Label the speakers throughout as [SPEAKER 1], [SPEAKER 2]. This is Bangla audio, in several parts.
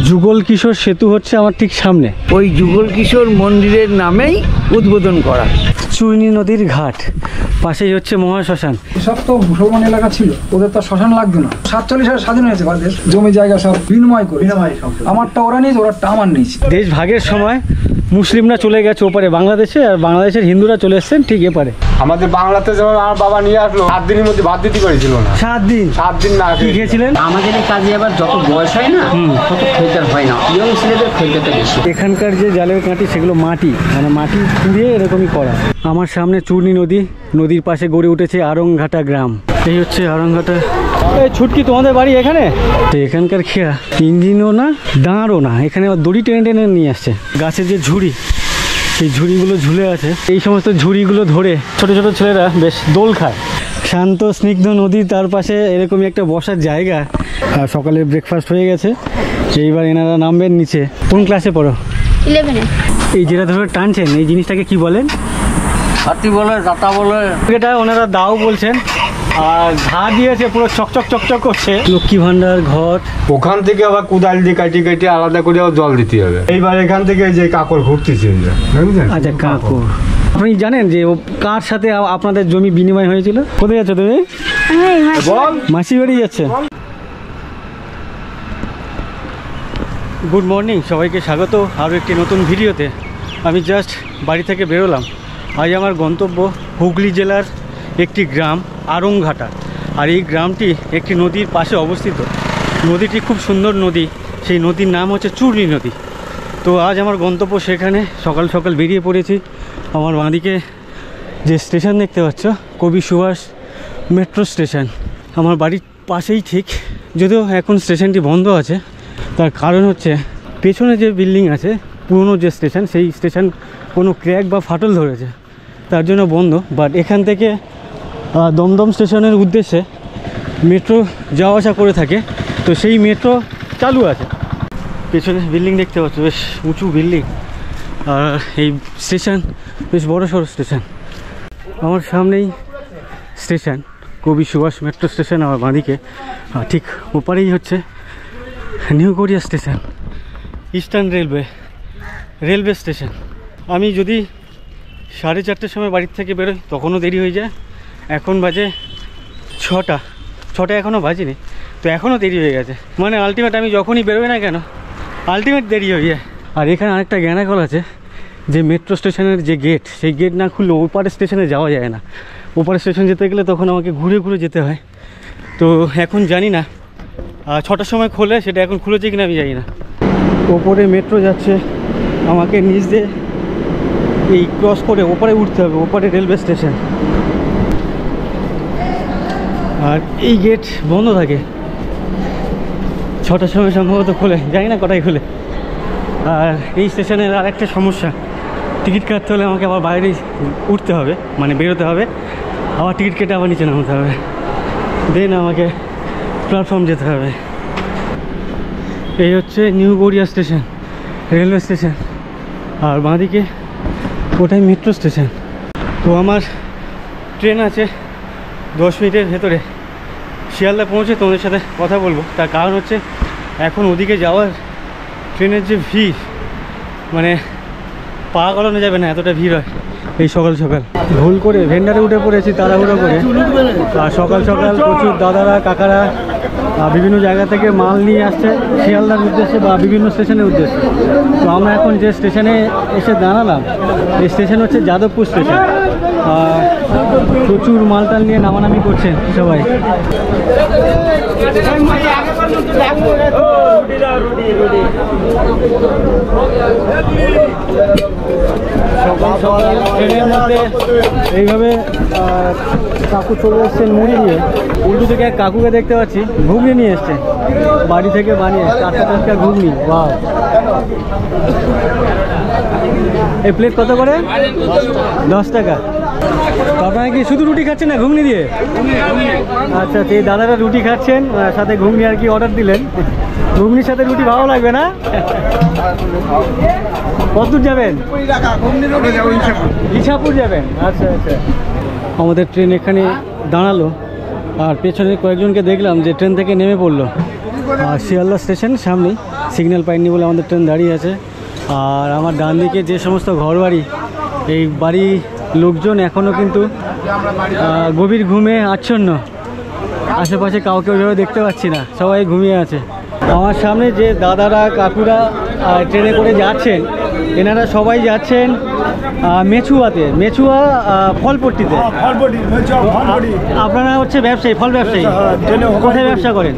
[SPEAKER 1] যুগল কিশোর সেতু হচ্ছে আমার ঠিক সামনে,
[SPEAKER 2] ওই যুগল কিশোর মন্দিরের নামেই উদ্বোধন করা।
[SPEAKER 1] চূর্ণী নদীর ঘাট, পাশেই হচ্ছে মহাশ্মশান।
[SPEAKER 3] এসব তো মুসলমান এলাকা ছিল, ওদের তো শ্মশান লাগতো না। 47 সালে স্বাধীন হয়েছে বাংলাদেশ, জমি জায়গা সব বিনিময় করে, আমারটা ওরা নিয়েছে, ওরাটা আমার নিয়েছে।
[SPEAKER 1] দেশ ভাগের সময় মুসলিমরা চলে গেছে ওপারে বাংলাদেশে, আর বাংলাদেশের হিন্দুরা চলে এসছেন ঠিক এপারে।
[SPEAKER 4] আমাদের বাংলাতে যেমন আমার বাবা নিয়ে আসলো 7 দিনের মধ্যে ভাত দিতে পারছিল না।
[SPEAKER 1] 7 দিন
[SPEAKER 4] না
[SPEAKER 1] খেয়েছিলেন।
[SPEAKER 2] আমাদের এই কাজে আবার যত বয়স হয় না তত খরিদ্দার হয় না, ইয়ং ছেলেদের খরিদ্দারটা বেশি।
[SPEAKER 1] এখানকার যে জালের কাঠি সেগুলো মাটি, মানে মাটি পুড়িয়ে এরকমই করা। আমার সামনে চূর্ণী নদী, নদীর পাশে গড়ে উঠেছে আরংঘাটা গ্রাম। এই হচ্ছে আরংঘাটা। এই ছুটকি, তোমাদের বাড়ি এখানে? তো এখানকার খেয়া ইঞ্জিনও না দাঁড়ও না, এখানে দড়ি টেনে টেনে নিয়ে আসছে। গাছের যে ঝুড়ি, সেই ঝুড়িগুলো ঝুলে আছে, এই সমস্ত ঝুড়িগুলো ধরে ছোট ছোট ছেলেরা বেশ দোল খায়। শান্ত স্নিগ্ধ নদী, তার পাশে এরকমই একটা বসার জায়গা। আর সকালে ব্রেকফাস্ট হয়ে গেছে, এইবার এনারা নামবেন নিচে। কোন ক্লাসে পড়ো?
[SPEAKER 5] 11-এ।
[SPEAKER 1] এই যেটা ধরে টানছেন, এই জিনিসটাকে কি বলেন?
[SPEAKER 2] হাতি বলে, দাতা বলে।
[SPEAKER 1] এটা ওনারা দাও বলছেন। আর ঘা দিয়েছে, পুরো চকচক চকচক করছে। লক্ষ্মী ভান্ডার ঘট,
[SPEAKER 4] ওখান থেকে আবার কোদাল দিয়ে কাটি কাটি আলাদা করে জল দিতে হবে। এইবার এখান থেকে যে কাকর ঘুরতেছে,
[SPEAKER 1] আচ্ছা কাকর। আপনি জানেন যে কার সাথে আপনাদের জমি বিনিময় হয়েছিল? কোথায় যাচ্ছ তুমি? মাসি বাড়ি যাচ্ছে। গুড মর্নিং, সবাইকে স্বাগত আরও একটি নতুন ভিডিওতে। আমি জাস্ট বাড়ি থেকে বেরোলাম। আজ আমার গন্তব্য হুগলি জেলার একটি গ্রাম আরংঘাটা। আর এই গ্রামটি একটি নদীর পাশে অবস্থিত। নদীটি খুব সুন্দর নদী, সেই নদীর নাম হচ্ছে চূর্ণী নদী। তো আজ আমার গন্তব্য সেখানে। সকাল সকাল বেরিয়ে পড়েছি। আমার বাঁদিকে যে স্টেশন দেখতে পাচ্ছ, কবি সুভাষ মেট্রো স্টেশন, আমার বাড়ির পাশেই ঠিক। যদিও এখন স্টেশনটি বন্ধ আছে, তার কারণ হচ্ছে পেছনে যে বিল্ডিং আছে, পুরনো যে স্টেশন, সেই স্টেশন কোনো ক্র্যাক বা ফাটল ধরেছে, তার জন্য বন্ধ। বাট এখান থেকে দমদম স্টেশনের উদ্দেশ্যে মেট্রো যাওয়া আসা করে থাকে, তো সেই মেট্রো চালু আছে। পেছনে বিল্ডিং দেখতে পাচ্ছ, বেশ উঁচু বিল্ডিং। আর এই স্টেশন বেশ বড় সড়ো স্টেশন। আমার সামনেই স্টেশন কবি সুভাষ মেট্রো স্টেশন, আমার বাঁদিকে। ঠিক ওপারেই হচ্ছে new Garia station, eastern railway station. আমি যদি 4:30টার সময় বাড়ির থেকে বেরোই তখনও দেরি হয়ে যায়। এখন বাজে 6টা এখনও বাজেনি, তো এখনও দেরি হয়ে গেছে। মানে আলটিমেট আমি যখনই বেরোই না কেন, আলটিমেট দেরি হয়ে যায়। আর এখানে আরেকটা জ্ঞানাকল আছে যে মেট্রো স্টেশনের যে গেট, সেই গেট না খুললে ওপারে স্টেশনে যাওয়া যায় না। ওপারে স্টেশন যেতে গেলে তখন আমাকে ঘুরে ঘুরে যেতে হয়। তো এখন জানি না 6টার সময় খোলে, সেটা এখন খুলেছে কিনা আমি জানি না। ওপরে মেট্রো যাচ্ছে, আমাকে নিচ দিয়ে এই ক্রস করে ওপারে উঠতে হবে, ওপারে রেলওয়ে স্টেশন। আর এই গেট বন্ধ থাকে, 6টার সময় সম্ভবত খোলে, জানি না কটায় খোলে। আর এই স্টেশনের আর একটা সমস্যা, টিকিট কাটতে হলে আমাকে আবার বাইরে উঠতে হবে, মানে বেরোতে হবে, আবার টিকিট কেটে আবার নিচে নামতে হবে, দেন আমাকে প্ল্যাটফর্ম যেতে হবে। এই হচ্ছে new Garia station, railway station. আর বাঁদিকে ওটাই মেট্রো স্টেশন। তো আমার ট্রেন আছে 10 মিনিটের ভেতরে। শিয়ালদা পৌঁছে তোমাদের সাথে কথা বলবো। তার কারণ হচ্ছে এখন ওদিকে যাওয়ার ট্রেনের যে ভিড়, মানে পা গলানো যাবে না, এতটা ভিড় হয় এই সকাল সকাল। ভুল করে ভেন্ডারে উঠে পড়েছি তাড়াহুড়ো করে। আর সকাল সকাল প্রচুর দাদারা কাকারা বিভিন্ন জায়গা থেকে মাল নিয়ে আসছে শিয়ালদার উদ্দেশ্যে বা বিভিন্ন স্টেশনের উদ্দেশ্যে। তো আমরা এখন যে স্টেশনে এসে দাঁড়ালাম, এই স্টেশন হচ্ছে যাদবপুর স্টেশন। প্রচুর মালটাল নিয়ে নামানামি করছেন সবাই। ট্রেনের মধ্যে এইভাবে কাকু চলে এসছেন মুড়ি নিয়ে। উল্টো থেকে এক কাকুকে দেখতে পাচ্ছি ঘুগনি নিয়ে এসছে, বাড়ি থেকে বানিয়ে টাটকা ঘুগনি। বাহ, এই প্লেট কত করে? 10 টাকা। আপনারা কি শুধু রুটি খাচ্ছেন না ঘুগনি দিয়ে? আচ্ছা, এই দাদারা রুটি খাচ্ছেন, সাথে ঘুগনি আর কি অর্ডার দিলেন। ঘুগনির সাথে রুটি ভালো লাগবে না? কতদূর যাবেন? ইছাপুর যাবেন? আচ্ছা আচ্ছা। আমাদের ট্রেন এখানে দাঁড়ালো, আর পেছনে কয়েকজনকে দেখলাম যে ট্রেন থেকে নেমে পড়লো। শিয়ালদা স্টেশন সামনেই, সিগন্যাল পাইনি বলে আমাদের ট্রেন দাঁড়িয়ে আছে। আর আমার ডান দিকে যে সমস্ত ঘরবাড়ি, এই বাড়ি লোকজন এখনও কিন্তু গভীর ঘুমে আচ্ছন্ন। আশেপাশে কাউকে ওইভাবে দেখতে পাচ্ছি না, সবাই ঘুমিয়ে আছে। আমার সামনে যে দাদারা কাকুরা ট্রেনে করে যাচ্ছেন, এনারা সবাই যাচ্ছেন মেচুয়াতে, মেচুয়া ফলপট্টিতে। আপনারা হচ্ছে ব্যবসায়ী, ফল ব্যবসায়ী। কোথায় ব্যবসা করেন?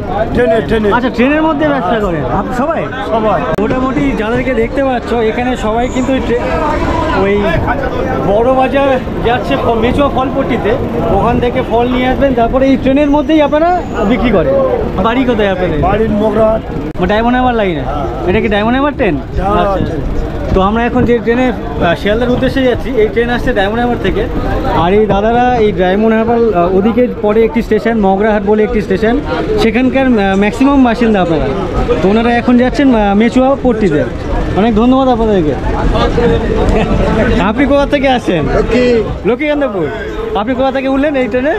[SPEAKER 1] আচ্ছা, ট্রেনের মধ্যে ব্যবসা করেন সবাই? মোটামুটি যাদেরকে দেখতে পাচ্ছ এখানে সবাই কিন্তু ওই বড় বাজার যাচ্ছে মেচুয়া ফলপট্টিতে, ওখান থেকে ফল নিয়ে আসবেন, তারপরে এই ট্রেনের মধ্যেই আপনারা বিক্রি করেন। বাড়ি কোথায় আপনাদের?
[SPEAKER 5] বাড়ির মোগরাট।
[SPEAKER 1] ডায়মন্ড হারবার লাইনে? এটা কি ডায়মন্ড হারবার ট্রেন? আচ্ছা, তো আমরা এখন যে ট্রেনে শিয়ালদার উদ্দেশ্যে যাচ্ছি, এই ট্রেন আসছে ডায়মন্ড হারবার থেকে। আর এই দাদারা এই ডায়মন্ড হারবার ওদিকে পরে একটি স্টেশন মগরাহাট বলে একটি স্টেশন, সেখানকার ম্যাক্সিমাম বাসিন্দা আপনারা। তো ওনারা এখন যাচ্ছেন মেচুয়া পট্টিতে। অনেক ধন্যবাদ আপনাদেরকে। আপনি কোথা থেকে আসছেন? লক্ষ্মীকান্তপুর। আপনি কোথা থেকে উঠলেন এই ট্রেনে?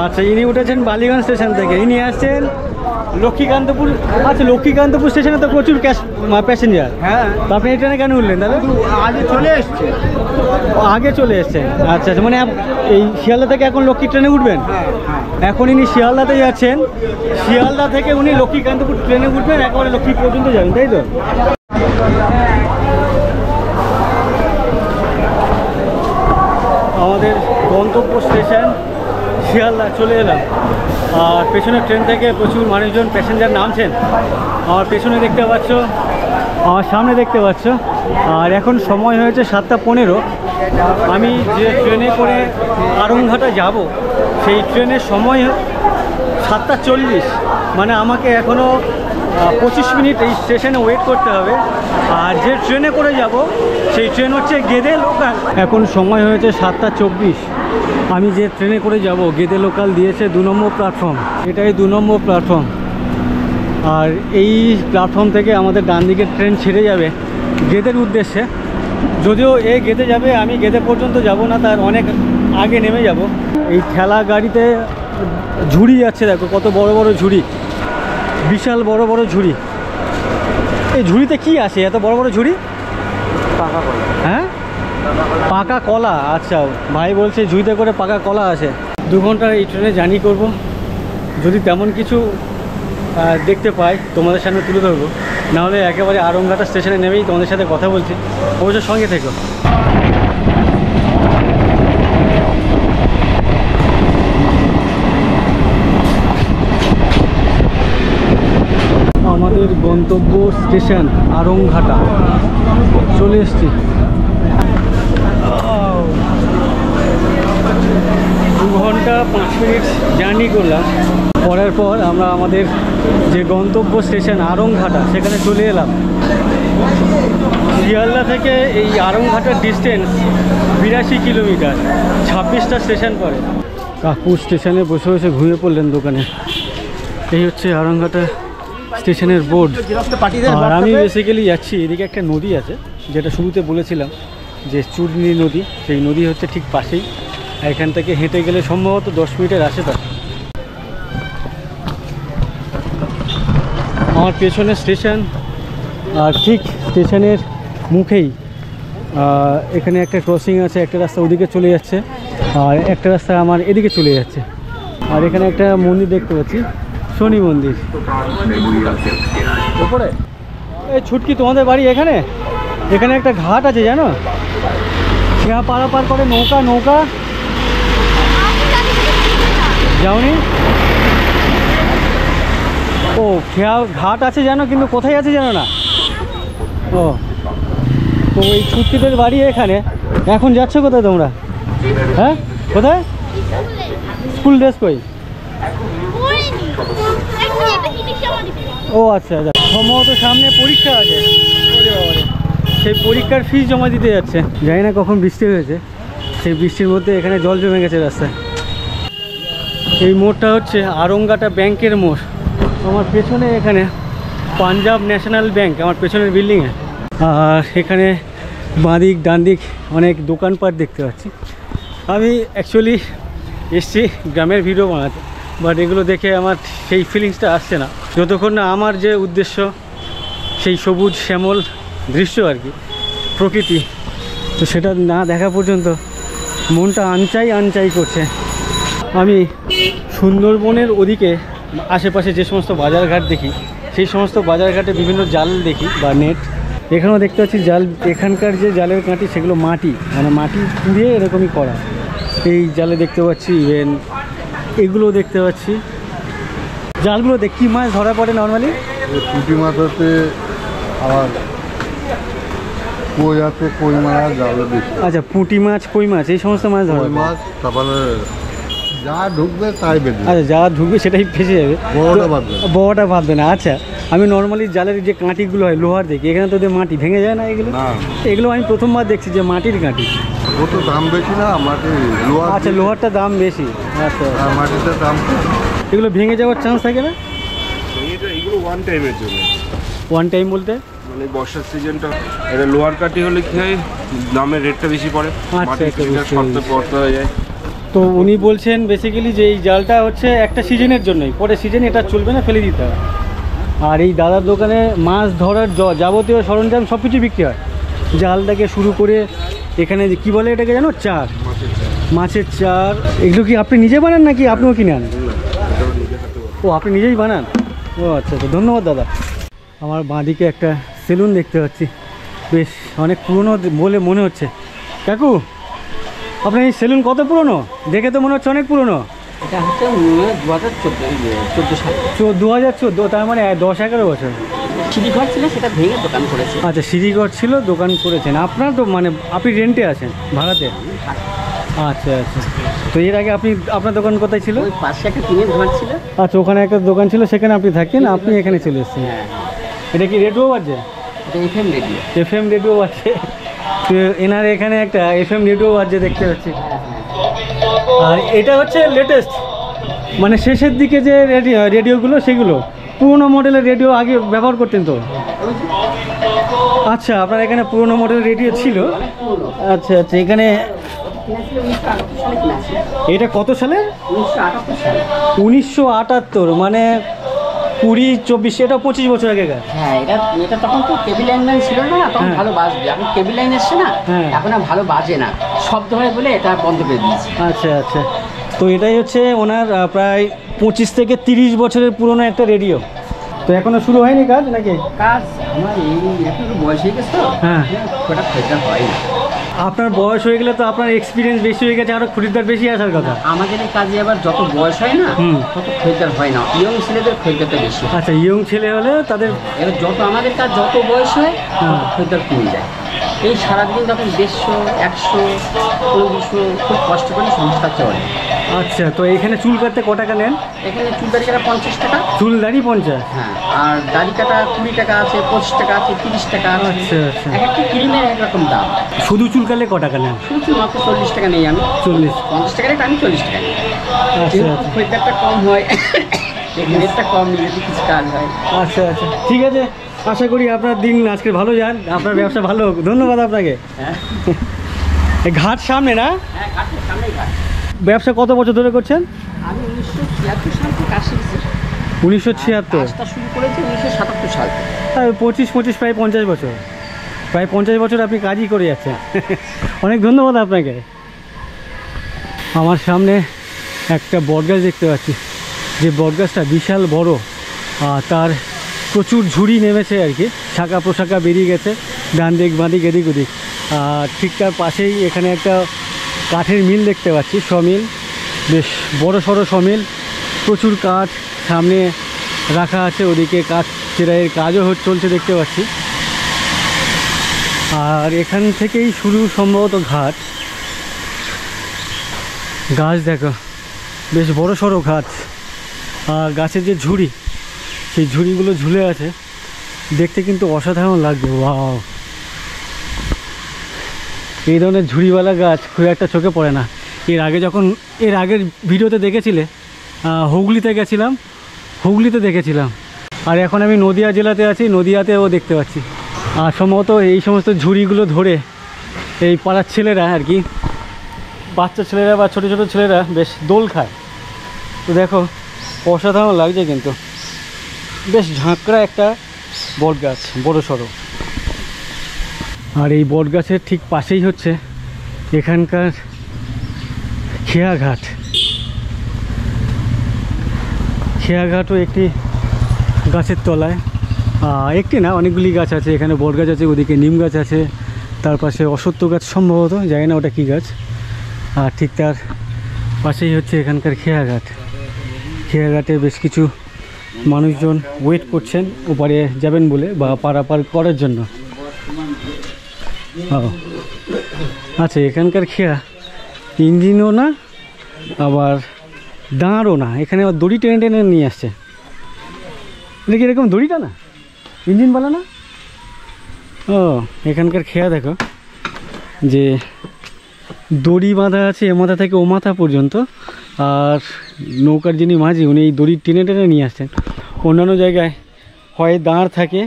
[SPEAKER 1] আচ্ছা, ইনি উঠেছেন বালিগঞ্জ স্টেশন থেকে, ইনি আসছেন লক্ষ্মীকান্তপুর। আচ্ছা, লক্ষ্মীকান্তপুর স্টেশনে তো প্রচুর প্যাসেঞ্জার। হ্যাঁ, তো আপনি এই ট্রেনে কেন উঠলেন দাদা?
[SPEAKER 5] আগে চলে এসছে।
[SPEAKER 1] আগে চলে এসছেন? আচ্ছা আচ্ছা, মানে এই শিয়ালদা থেকে এখন লক্ষ্মী ট্রেনে উঠবেন? এখন ইনি শিয়ালদাতে যাচ্ছেন, শিয়ালদা থেকে উনি লক্ষ্মীকান্তপুর ট্রেনে উঠবেন, একেবারে লক্ষ্মী পর্যন্ত যাবেন, তাই তো? আমাদের গন্তব্য স্টেশন শিয়ালদা চলে এলাম। আর পেছনের ট্রেন থেকে প্রচুর মানুষজন প্যাসেঞ্জার নামছেন। আমার পেছনে দেখতে পাচ্ছ, আমার সামনে দেখতে পাচ্ছ। আর এখন সময় হয়েছে 7:15। আমি যে ট্রেনে করে আরংঘাটা যাব, সেই ট্রেনের সময় 7:40। মানে আমাকে এখনও 25 মিনিট এই স্টেশনে ওয়েট করতে হবে। আর যে ট্রেনে করে যাব সেই ট্রেন হচ্ছে গেদে লোকাল। এখন সময় হয়েছে 7:24। আমি যে ট্রেনে করে যাব গেদে লোকাল দিয়েছে 2 নম্বর প্ল্যাটফর্ম, এটাই 2 নম্বর প্ল্যাটফর্ম। আর এই প্ল্যাটফর্ম থেকে আমাদের ডান দিকের ট্রেন ছেড়ে যাবে গেদের উদ্দেশ্যে। যদিও এ গেদে যাবে, আমি গেদে পর্যন্ত যাব না, তার অনেক আগে নেমে যাব। এই ঠেলা গাড়িতে ঝুড়ি যাচ্ছে, দেখো কত বড় বড় ঝুড়ি, বিশাল বড় বড় ঝুড়ি। এই ঝুড়িতে কি আসে এত বড় বড় ঝুড়ি? হ্যাঁ, পাকা কলা। আচ্ছা, ভাই বলছে ঝুড়িতে করে পাকা কলা আসে। 2 ঘন্টা এই ট্রেনে জার্নি করব। যদি তেমন কিছু দেখতে পাই তোমাদের সামনে তুলে ধরবো, নাহলে একেবারে আরংঘাটা স্টেশনে নেমেই তোমাদের সাথে কথা বলছি। অবশ্যই সঙ্গে থেকো। আমাদের গন্তব্য স্টেশন আরংঘাটা চলে এসছি। 2 ঘন্টা 5 মিনিট জার্নি করলাম, করার পর আমরা আমাদের যে গন্তব্য স্টেশন আরংঘাটা সেখানে চলে এলাম। শিয়ালদা থেকে এই আরংঘাটার ডিস্টেন্স 82 কিলোমিটার, 26টা স্টেশন পড়ে। কাকু স্টেশনে বসে বসে ঘুমিয়ে পড়লেন দোকানে। এই হচ্ছে আরংঘাটা স্টেশনের বোর্ড। আর আমি বেসিক্যালি যাচ্ছি, এদিকে একটা নদী আছে, যেটা শুরুতে বলেছিলাম যে চূর্ণী নদী, সেই নদী হচ্ছে ঠিক পাশেই। এখান থেকে হেঁটে গেলে সম্ভবত 10 মিনিটের রাস্তা। আমার পেছনে স্টেশন, আর ঠিক স্টেশনের মুখেই এখানে একটা ক্রসিং আছে, একটা রাস্তা ওদিকে চলে যাচ্ছে, আর একটা রাস্তা আমার এদিকে চলে যাচ্ছে। আর এখানে একটা মন্দির দেখতে পাচ্ছি, শনি মন্দির ওপরে। এই ছুটকি, তোমাদের বাড়ি এখানে? এখানে একটা ঘাট আছে জানো, খেয়া পারাপার করে নৌকা। নৌকা যাওনি? ও, খেয়া ঘাট আছে জানো, কিন্তু কোথায় আছে জানো না? ও, তো এই ছুটকিদের বাড়ি এখানে। এখন যাচ্ছ কোথায় তোমরা? হ্যাঁ, কোথায়? স্কুল ড্রেস কই? ও আচ্ছা আচ্ছা, সম্ভবত সামনে পরীক্ষা আছে, সেই পরীক্ষার ফিস জমা দিতে যাচ্ছে। জানি না কখন বৃষ্টি হয়েছে, সেই বৃষ্টির মধ্যে এখানে জল জমে গেছে রাস্তায়। এই মোড়টা হচ্ছে আরংঘাটা ব্যাংকের মোড়। আমার পেছনে এখানে পাঞ্জাব ন্যাশনাল ব্যাংক, আমার পেছনের বিল্ডিংয়ে। আর এখানে বাঁদিক ডানদিক অনেক দোকানপাট দেখতে পাচ্ছি। আমি অ্যাকচুয়ালি এসছি গ্রামের ভিডিও বানাতে, বাট এগুলো দেখে আমার সেই ফিলিংসটা আসছে না। যতক্ষণ না আমার যে উদ্দেশ্য সেই সবুজ শ্যামল দৃশ্য আর কি, প্রকৃতি, তো সেটা না দেখা পর্যন্ত মনটা আনচাই করছে। আমি সুন্দরবনের ওদিকে আশেপাশে যে সমস্ত বাজারঘাট দেখি, সেই সমস্ত বাজারঘাটে বিভিন্ন জাল দেখি বা নেট। এখানেও দেখতে পাচ্ছি জাল, এখানকার যে জালের কাঁটি সেগুলো মাটি, মানে মাটি পুড়িয়ে এরকমই করা। এই জালে দেখতে পাচ্ছি, ইভেন এগুলো দেখতে পাচ্ছি। জালগুলোতে কী মাছ ধরা পড়ে নর্মালি?
[SPEAKER 6] পুঁটি মাছ হচ্ছে, আবার কই আছে, কই মাছ জালে বেশি।
[SPEAKER 1] আচ্ছা, পুঁটি মাছ, কই মাছ, এই সমস্ত মাছ ধরা
[SPEAKER 6] কই
[SPEAKER 1] পড়ে।
[SPEAKER 6] মাছ, তারপরে যা ঢুকবে তাই বেঁধে
[SPEAKER 1] আচ্ছা, যা ঢুকবে সেটাই ফেসে যাবে,
[SPEAKER 6] বড়টা বাঁধবে না।
[SPEAKER 1] বড়টা বাঁধবে না। আচ্ছা, আমি নর্মালি জালের যে কাঁটিগুলো হয় লোহার দেখি, এখানে তো ওদের মাটি ভেঙে যায় না এগুলো?
[SPEAKER 6] না,
[SPEAKER 1] এগুলো আমি প্রথমবার দেখছি যে মাটির কাঁটি।
[SPEAKER 6] ও তো দাম বেশি না, মাটি লোহার।
[SPEAKER 1] আচ্ছা, লোহারটা দাম বেশি। আচ্ছা,
[SPEAKER 6] আর মাটিটার দাম কম।
[SPEAKER 1] এগুলো ভেঙে যাওয়ার চান্স থাকে না?
[SPEAKER 7] এগুলো ওয়ান টাইমের জন্য,
[SPEAKER 1] ওয়ান টাইম বলতে
[SPEAKER 7] মানে বর্ষার সিজনটা, এটা লোয়ার কাটি হলে কি হয়, দামের রেটটা বেশি পড়ে, মাটির
[SPEAKER 1] এটা
[SPEAKER 7] কাঠিটা
[SPEAKER 1] বুঝতে
[SPEAKER 7] শক্ত
[SPEAKER 1] পেরেছি।
[SPEAKER 7] পড়তে হয়ে যায়।
[SPEAKER 1] তো উনি বলছেন বেসিক্যালি যে এই জালটা হচ্ছে একটা সিজনের জন্যই, পরে সিজনে এটা চলবে না, ফেলে দিতে হয়। আর এই দাদার দোকানে মাছ ধরার যাবতীয় সরঞ্জাম সব কিছু বিক্রি হয়, জাল থেকে শুরু করে এখানে যে কী বলে এটাকে জানো, চার, মাছের চার। এগুলো কি আপনি নিজে বানান নাকি আপনিও কিনে আনেন? ও, আপনি নিজেই বানান? ও আচ্ছা, তো ধন্যবাদ দাদা। আমার বাঁদিকে একটা সেলুন দেখতে পাচ্ছি, বেশ অনেক পুরনো বলে মনে হচ্ছে। কাকু, আপনার এই সেলুন কত পুরনো? দেখে তো মনে হচ্ছে অনেক পুরনো।
[SPEAKER 2] এটা হচ্ছে 2014 সালে
[SPEAKER 1] 2014, তার মানে 10-11 বছর।
[SPEAKER 2] সিঁড়িঘর ছিল, সেটা ভেঙে দোকান করেছে।
[SPEAKER 1] আচ্ছা, সিঁড়িঘর ছিল, দোকান করেছেন। আপনার তো মানে আপনি রেন্টে আছেন, ভাড়াতে? আচ্ছা আচ্ছা। তো এর আগে আপনার দোকান কোথায় ছিল?
[SPEAKER 2] ওই পাশে একটা টিনের ঘর ছিল।
[SPEAKER 1] আচ্ছা, ওখানে একটা দোকান ছিল, সেখানে আপনি থাকতেন, আপনি এখানে চলে এসেছেন।
[SPEAKER 2] হ্যাঁ,
[SPEAKER 1] এটা কি রেডিও বাজছে?
[SPEAKER 2] এটা FM রেডিও।
[SPEAKER 1] FM রেডিও বাজছে। তো এনার এখানে একটা FM রেডিও বাজছে দেখতে পাচ্ছি। আর এটা হচ্ছে লেটেস্ট, মানে শেষের দিকে যে রেডিওগুলো, সেগুলো পুরোনো মডেলের রেডিও আগে ব্যবহার করতেন তো? আচ্ছা, আপনার এখানে পুরোনো মডেলের রেডিও ছিল। আচ্ছা আচ্ছা, এখানে এটা কত সালে?
[SPEAKER 2] 1978 সালে।
[SPEAKER 1] 1978, মানে 20-24, এটা 25 বছর আগেকার।
[SPEAKER 2] হ্যাঁ, এটা তখন তো কেবল লাইন ছিল না, তখন
[SPEAKER 1] হ্যাঁ।
[SPEAKER 2] ভালো বাজবে। এখন কেবল লাইন এসছে না,
[SPEAKER 1] হ্যাঁ।
[SPEAKER 2] এখন আর ভালো বাজে না, শব্দ হয় বলে এটা বন্ধ করে দিয়েছে।
[SPEAKER 1] আচ্ছা আচ্ছা, তো এটাই হচ্ছে ওনার প্রায় 25 থেকে 30 বছরের পুরনো একটা রেডিও। তো এখনো শুরু হয়নি কাজ নাকি?
[SPEAKER 2] কাজ আমার এই এখন একটু বয়স হয়ে গেছে তো,
[SPEAKER 1] হ্যাঁ।
[SPEAKER 2] ওটা খরিদ্দার হয় না।
[SPEAKER 1] আপনার বয়স হয়ে গেলে তো আপনার এক্সপিরিয়েন্স বেশি হয়ে গেছে, আরও খরিদ্দার বেশি আসার কথা।
[SPEAKER 2] আমাদের এই কাজে আবার যত বয়স হয় না,
[SPEAKER 1] হুম।
[SPEAKER 2] তত খরিদ্দার হয় না। ইয়ং ছেলেদের খরিদ্দারটা বেশি হয়।
[SPEAKER 1] আচ্ছা, ইয়ং ছেলে হলে তাদের।
[SPEAKER 2] এবার যত আমাদের কাজ যত বয়স হয়,
[SPEAKER 1] হ্যাঁ।
[SPEAKER 2] তত খরিদ্দার কমে যায়। এই সারাদিন যখন 150, 100, 200 খুব কষ্ট করে সংস্থা চলে।
[SPEAKER 1] আচ্ছা, তো এখানে চুল কাটতে ক টাকা নেন?
[SPEAKER 2] এখানে চুল দাড়ি কাটা 50 টাকা।
[SPEAKER 1] চুল দাড়ি 50?
[SPEAKER 2] হ্যাঁ, আর দাড়ি কাটা 20 টাকা আছে, 25 টাকা আছে, 30 টাকা আছে।
[SPEAKER 1] আচ্ছা আচ্ছা।
[SPEAKER 2] এক একটা ক্রিমের এক রকম দাম।
[SPEAKER 1] শুধু চুল কাটলে ক টাকা নেন?
[SPEAKER 2] শুধু মাত্র 40 টাকা নেই আমি।
[SPEAKER 1] 40?
[SPEAKER 2] 50 টাকা রেট, আমি 40 টাকা নিই।
[SPEAKER 1] আচ্ছা
[SPEAKER 2] যেহেতু
[SPEAKER 1] আচ্ছা
[SPEAKER 2] খরিদ্দারটা কম হয়, রেটটা কম নিলে তো কিছু কাজ হয়।
[SPEAKER 1] আচ্ছা আচ্ছা, ঠিক আছে। আশা করি আপনার দিন আজকে ভালো যান, আপনার ব্যবসা ভালো হোক। ধন্যবাদ আপনাকে।
[SPEAKER 2] হ্যাঁ,
[SPEAKER 1] এই ঘাট সামনে না?
[SPEAKER 2] হ্যাঁ, ঘাটের সামনেই ঘাট।
[SPEAKER 1] ব্যবসা কত বছর ধরে করছেন?
[SPEAKER 2] আমি 1976 সাল থেকে কাজ শিখেছি।
[SPEAKER 1] 1976?
[SPEAKER 2] কাজটা শুরু করেছি 1977 সাল থেকে।
[SPEAKER 1] 25 প্রায় 50 বছর। প্রায় 50 বছর আপনি কাজই করে যাচ্ছেন। অনেক ধন্যবাদ আপনাকে। আমার সামনে একটা বটগাছ দেখতে পাচ্ছি, যে বটগাছটা বিশাল বড়, আর তার প্রচুর ঝুড়ি নেমেছে আর কি, শাখা প্রশাখা বেরিয়ে গেছে ডান দিক বাঁ দিক এদিক ওদিক। আর ঠিক তার পাশেই এখানে একটা কাঠের মিল দেখতে পাচ্ছি, সমিল, বেশ বড় সড়ো সমিল, প্রচুর কাঠ সামনে রাখা আছে। ওদিকে কাঠ চেরাইয়ের কাজও চলছে দেখতে পাচ্ছি। আর এখান থেকেই শুরু সম্ভবত ঘাট। গাছ দেখো, বেশ বড় সড়ো গাছ, আর গাছের যে ঝুড়ি, সেই ঝুড়িগুলো ঝুলে আছে, দেখতে কিন্তু অসাধারণ লাগছে। ওয়াও, এই ধরনের ঝুড়িওয়ালা গাছ খুব একটা চোখে পড়ে না। এর আগের ভিডিওতে দেখেছিলে, হুগলিতে গেছিলাম, হুগলিতে দেখেছিলাম। আর এখন আমি নদিয়া জেলাতে আছি, নদিয়াতেও দেখতে পাচ্ছি। আর সম্ভবত এই সমস্ত ঝুড়িগুলো ধরে এই পাড়ার ছেলেরা আর কি, বাচ্চা ছেলেরা বা ছোটো ছোটো ছেলেরা বেশ দোল খায়। তো দেখো, অসাধারণ লাগছে কিন্তু। বেশ ঝাঁকড়া একটা বট গাছ, বড় সড়ো। আর এই বট গাছের ঠিক পাশেই হচ্ছে এখানকার খেয়াঘাট। খেয়াঘাটও একটি গাছের তলায়, একটি না অনেকগুলি গাছ আছে। এখানে বট গাছ আছে, ওদিকে নিম গাছ আছে, তার পাশে অশ্বত্থ গাছ সম্ভবত, জানি না ওটা কী গাছ। আর ঠিক তার পাশেই হচ্ছে এখানকার খেয়াঘাট। খেয়াঘাটে বেশ কিছু মানুষজন ওয়েট করছেন ওপারে যাবেন বলে বা পারাপার করার জন্য। আচ্ছা, এখানকার খেয়া ইঞ্জিনও না আবার দাঁড়ও না, এখানে আবার দড়ি টেনে টেনে নিয়ে আসছে। দেখি এরকম দড়িটা না ইঞ্জিনওয়ালা না। ও, এখানকার খেয়া দেখো যে দড়ি বাঁধা আছে এ মাথা থেকে ও মাথা পর্যন্ত, আর নৌকার যিনি মাঝি উনি এই দড়ি টেনে টেনে নিয়ে আসছেন। অন্যান্য জায়গায় হয় দাঁড় থাকে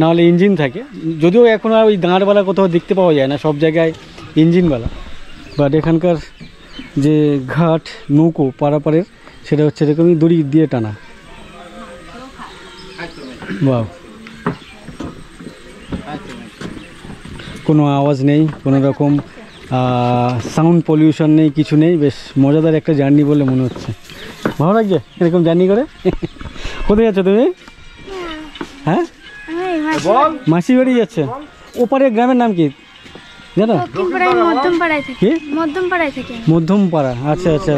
[SPEAKER 1] নাহলে ইঞ্জিন থাকে, যদিও এখন আর ওই দাঁড়ওয়ালা কোথাও দেখতে পাওয়া যায় না, সব জায়গায় ইঞ্জিনওয়ালা। বাট এখানকার যে ঘাট নৌকো পারাপারের সেটা হচ্ছে এরকমই দড়ি দিয়ে টানা। বাহ, কোনো আওয়াজ নেই, কোনো রকম সাউন্ড পলিউশন নেই, কিছু নেই। বেশ মজাদার একটা জার্নি বলে মনে হচ্ছে। ভালো লাগছে এরকম জার্নি করে? কোথায় যাচ্ছ তুমি? হ্যাঁ, মাসি বাড়ি যাচ্ছে। ওপারের গ্রামের নাম কি জানো? কি? মধ্যমপাড়া। আচ্ছা আচ্ছা,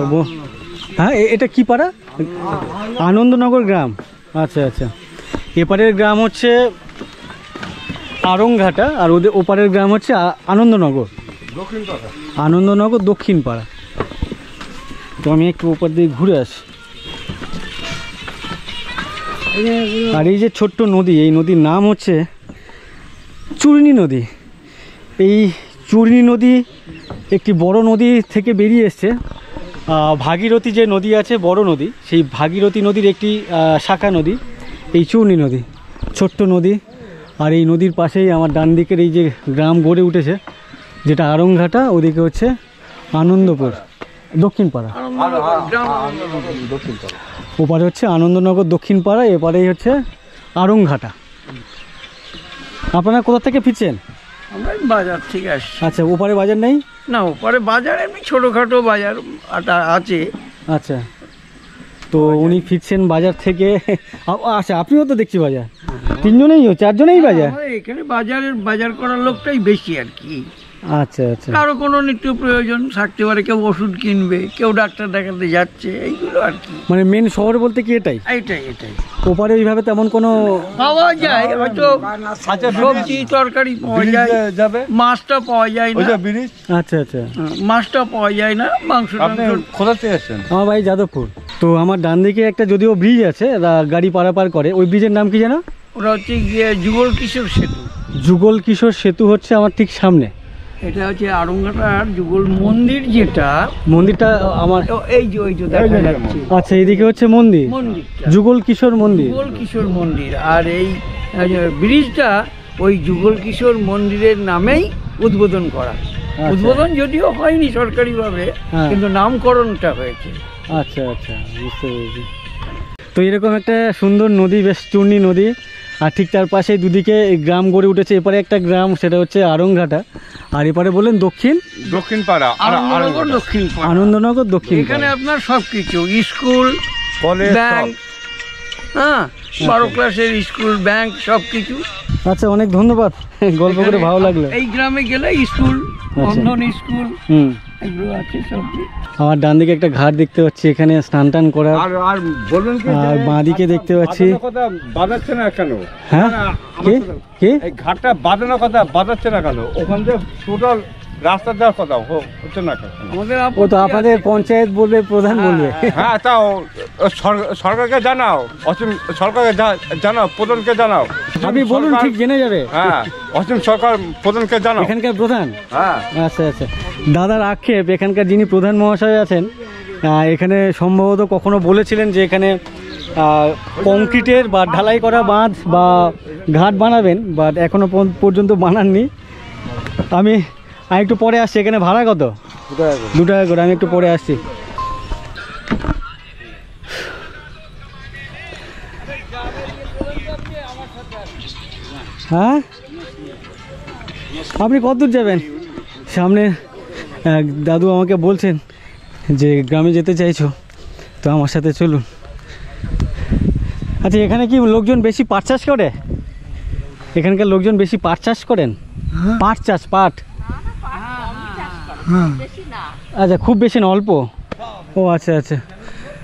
[SPEAKER 1] হ্যাঁ এটা কি পাড়া? আনন্দনগর গ্রাম। আচ্ছা আচ্ছা, এপারের গ্রাম হচ্ছে আরংঘাটা, আর ওদের ওপারের গ্রাম হচ্ছে আনন্দনগর। আনন্দনগর দক্ষিণ পাড়া। তো আমি একটু ওপার দিয়ে ঘুরে আসি। আর এই যে ছোট্ট নদী, এই নদীর নাম হচ্ছে চূর্ণী নদী। এই চূর্ণী নদী একটি বড় নদী থেকে বেরিয়ে এসছে। ভাগীরথী যে নদী আছে বড় নদী, সেই ভাগীরথী নদীর একটি শাখা নদী এই চূর্ণী নদী, ছোট্ট নদী। আর এই নদীর পাশেই আমার ডান দিকের এই যে গ্রাম গড়ে উঠেছে যেটা আরংঘাটা, ওদিকে হচ্ছে আনন্দপুর দক্ষিণ পাড়া, ওপারে হচ্ছে আনন্দনগর দক্ষিণ পাড়া, এপারেই হচ্ছে আরংঘাটা। আপনারা কোথা থেকে ফিরছেন?
[SPEAKER 5] আমরা বাজার থেকে আসছি।
[SPEAKER 1] আচ্ছা, ওপারে বাজার নেই?
[SPEAKER 5] না, ওপারে বাজার এমনি ছোটোখাটো বাজার আছে।
[SPEAKER 1] আচ্ছা, তো উনি ফিরছেন বাজার থেকে। আচ্ছা, আপনিও তো দেখছি বাজার, তিনজনেই চারজনেই বাজার?
[SPEAKER 5] এখানে বাজার করার লোকটাই বেশি আর কি।
[SPEAKER 1] আচ্ছা আচ্ছা,
[SPEAKER 5] কারো কোনো নিত্য প্রয়োজন থাকতে পারে, কেউ ওষুধ কিনবে, কেউ ডাক্তার দেখাতে যাচ্ছে, এইগুলো আর কি।
[SPEAKER 1] মানে মেন শহর বলতে কি এটাই?
[SPEAKER 5] এটাই
[SPEAKER 1] ওপারে এইভাবে তেমন কোনো
[SPEAKER 5] পাওয়া যায়, হয়তো সবজি তরকারি পাওয়া যায়, মাছটা পাওয়া যায় না।
[SPEAKER 1] আচ্ছা আচ্ছা,
[SPEAKER 5] মাছটা পাওয়া যায় না, মাংস।
[SPEAKER 4] কোথা থেকে আসছেন?
[SPEAKER 1] আমার বাড়ি যাদবপুর। তো আমার ডান দিকে একটা যদিও ব্রিজ আছে, গাড়ি পারাপার করে, ওই ব্রিজের নাম কি জানো?
[SPEAKER 5] ওটা হচ্ছে গিয়ে যুগল কিশোর সেতু।
[SPEAKER 1] যুগল কিশোর সেতু হচ্ছে আমার ঠিক সামনে।
[SPEAKER 5] এটা হচ্ছে আরংঘাটার যুগল মন্দির, যেটা
[SPEAKER 1] মন্দিরটা আমার
[SPEAKER 5] এই যে দেখা যাচ্ছে।
[SPEAKER 1] আচ্ছা, এইদিকে হচ্ছে মন্দির, যুগল কিশোর মন্দির।
[SPEAKER 5] যুগল কিশোর মন্দির। আর এই ব্রিজটা ওই যুগল কিশোর মন্দিরের নামেই উদ্বোধন করা। উদ্বোধন যদিও হয়নি সরকারিভাবে, কিন্তু নামকরণটা হয়েছে।
[SPEAKER 1] আচ্ছা আচ্ছা, বুঝতে পেরেছি। তো এরকম একটা সুন্দর নদী, বেশ চূর্ণী নদী, আর ঠিক তার পাশে দুদিকে গ্রাম গড়ে উঠেছে। এপারে একটা গ্রাম, সেটা হচ্ছে আরংঘাটা, আর এপারে বললেন
[SPEAKER 7] দক্ষিণ পাড়া,
[SPEAKER 5] আনন্দনগর দক্ষিণ পাড়া।
[SPEAKER 1] আনন্দনগর দক্ষিণ।
[SPEAKER 5] এখানে আপনার সবকিছু, স্কুল,
[SPEAKER 7] কলেজ,
[SPEAKER 5] ব্যাংক, হ্যাঁ 12 ক্লাসের স্কুল, ব্যাংক, সবকিছু।
[SPEAKER 1] আচ্ছা, অনেক ধন্যবাদ, গল্প করে ভালো লাগলো।
[SPEAKER 5] এই গ্রামে গেলে স্কুল, বন্ধন স্কুল, এগুলো আছে সব।
[SPEAKER 1] আমার ডান দিকে একটা ঘাট দেখতে পাচ্ছি, এখানে স্নান টান করা।
[SPEAKER 4] আর বলুন কি,
[SPEAKER 1] আর বাঁ দিকে দেখতে পাচ্ছি,
[SPEAKER 4] কথা বাজাচ্ছে না কেন?
[SPEAKER 1] হ্যাঁ কি
[SPEAKER 4] এই ঘাটটা বাঁধানোর কথা বাজাচ্ছে না কেন? ওখান থেকে টোটাল রাস্তা দেওয়ার কথা হচ্ছে না কেন?
[SPEAKER 5] আমাদের
[SPEAKER 1] ও তো আপনাদের পঞ্চায়েত বলবে, প্রধান বলবে।
[SPEAKER 4] হ্যাঁ, তাও সরকারকে জানাও, সরকারকে জানাও, প্রধানকে জানাও।
[SPEAKER 1] আপনি বলুন, ঠিক জেনে যাবে।
[SPEAKER 4] হ্যাঁ, অসীম সরকার প্রধানকে জানাও।
[SPEAKER 1] এখানকার প্রধান?
[SPEAKER 4] হ্যাঁ।
[SPEAKER 1] আচ্ছা আচ্ছা, দাদার আক্ষেপ, এখানকার যিনি প্রধান মহাশয় আছেন, এখানে সম্ভবত কখনো বলেছিলেন যে এখানে কংক্রিটের বা ঢালাই করা বাঁধ বা ঘাট বানাবেন, বাট এখনো পর্যন্ত বানাননি। আমি একটু পরে আসছি। এখানে ভাড়া কত? 2 টাকা করে। আমি একটু পরে আসছি। হ্যাঁ, আপনি কত দূর যাবেন? সামনে এক দাদু আমাকে বলছেন যে গ্রামে যেতে চাইছো, তো আমার সাথে চলুন। আচ্ছা, এখানে কি লোকজন বেশি পাট চাষ করে? এখানকার লোকজন বেশি পাট চাষ করেন? পাট চাষ, পাট? আচ্ছা, খুব বেশি না, অল্প। ও আচ্ছা আচ্ছা।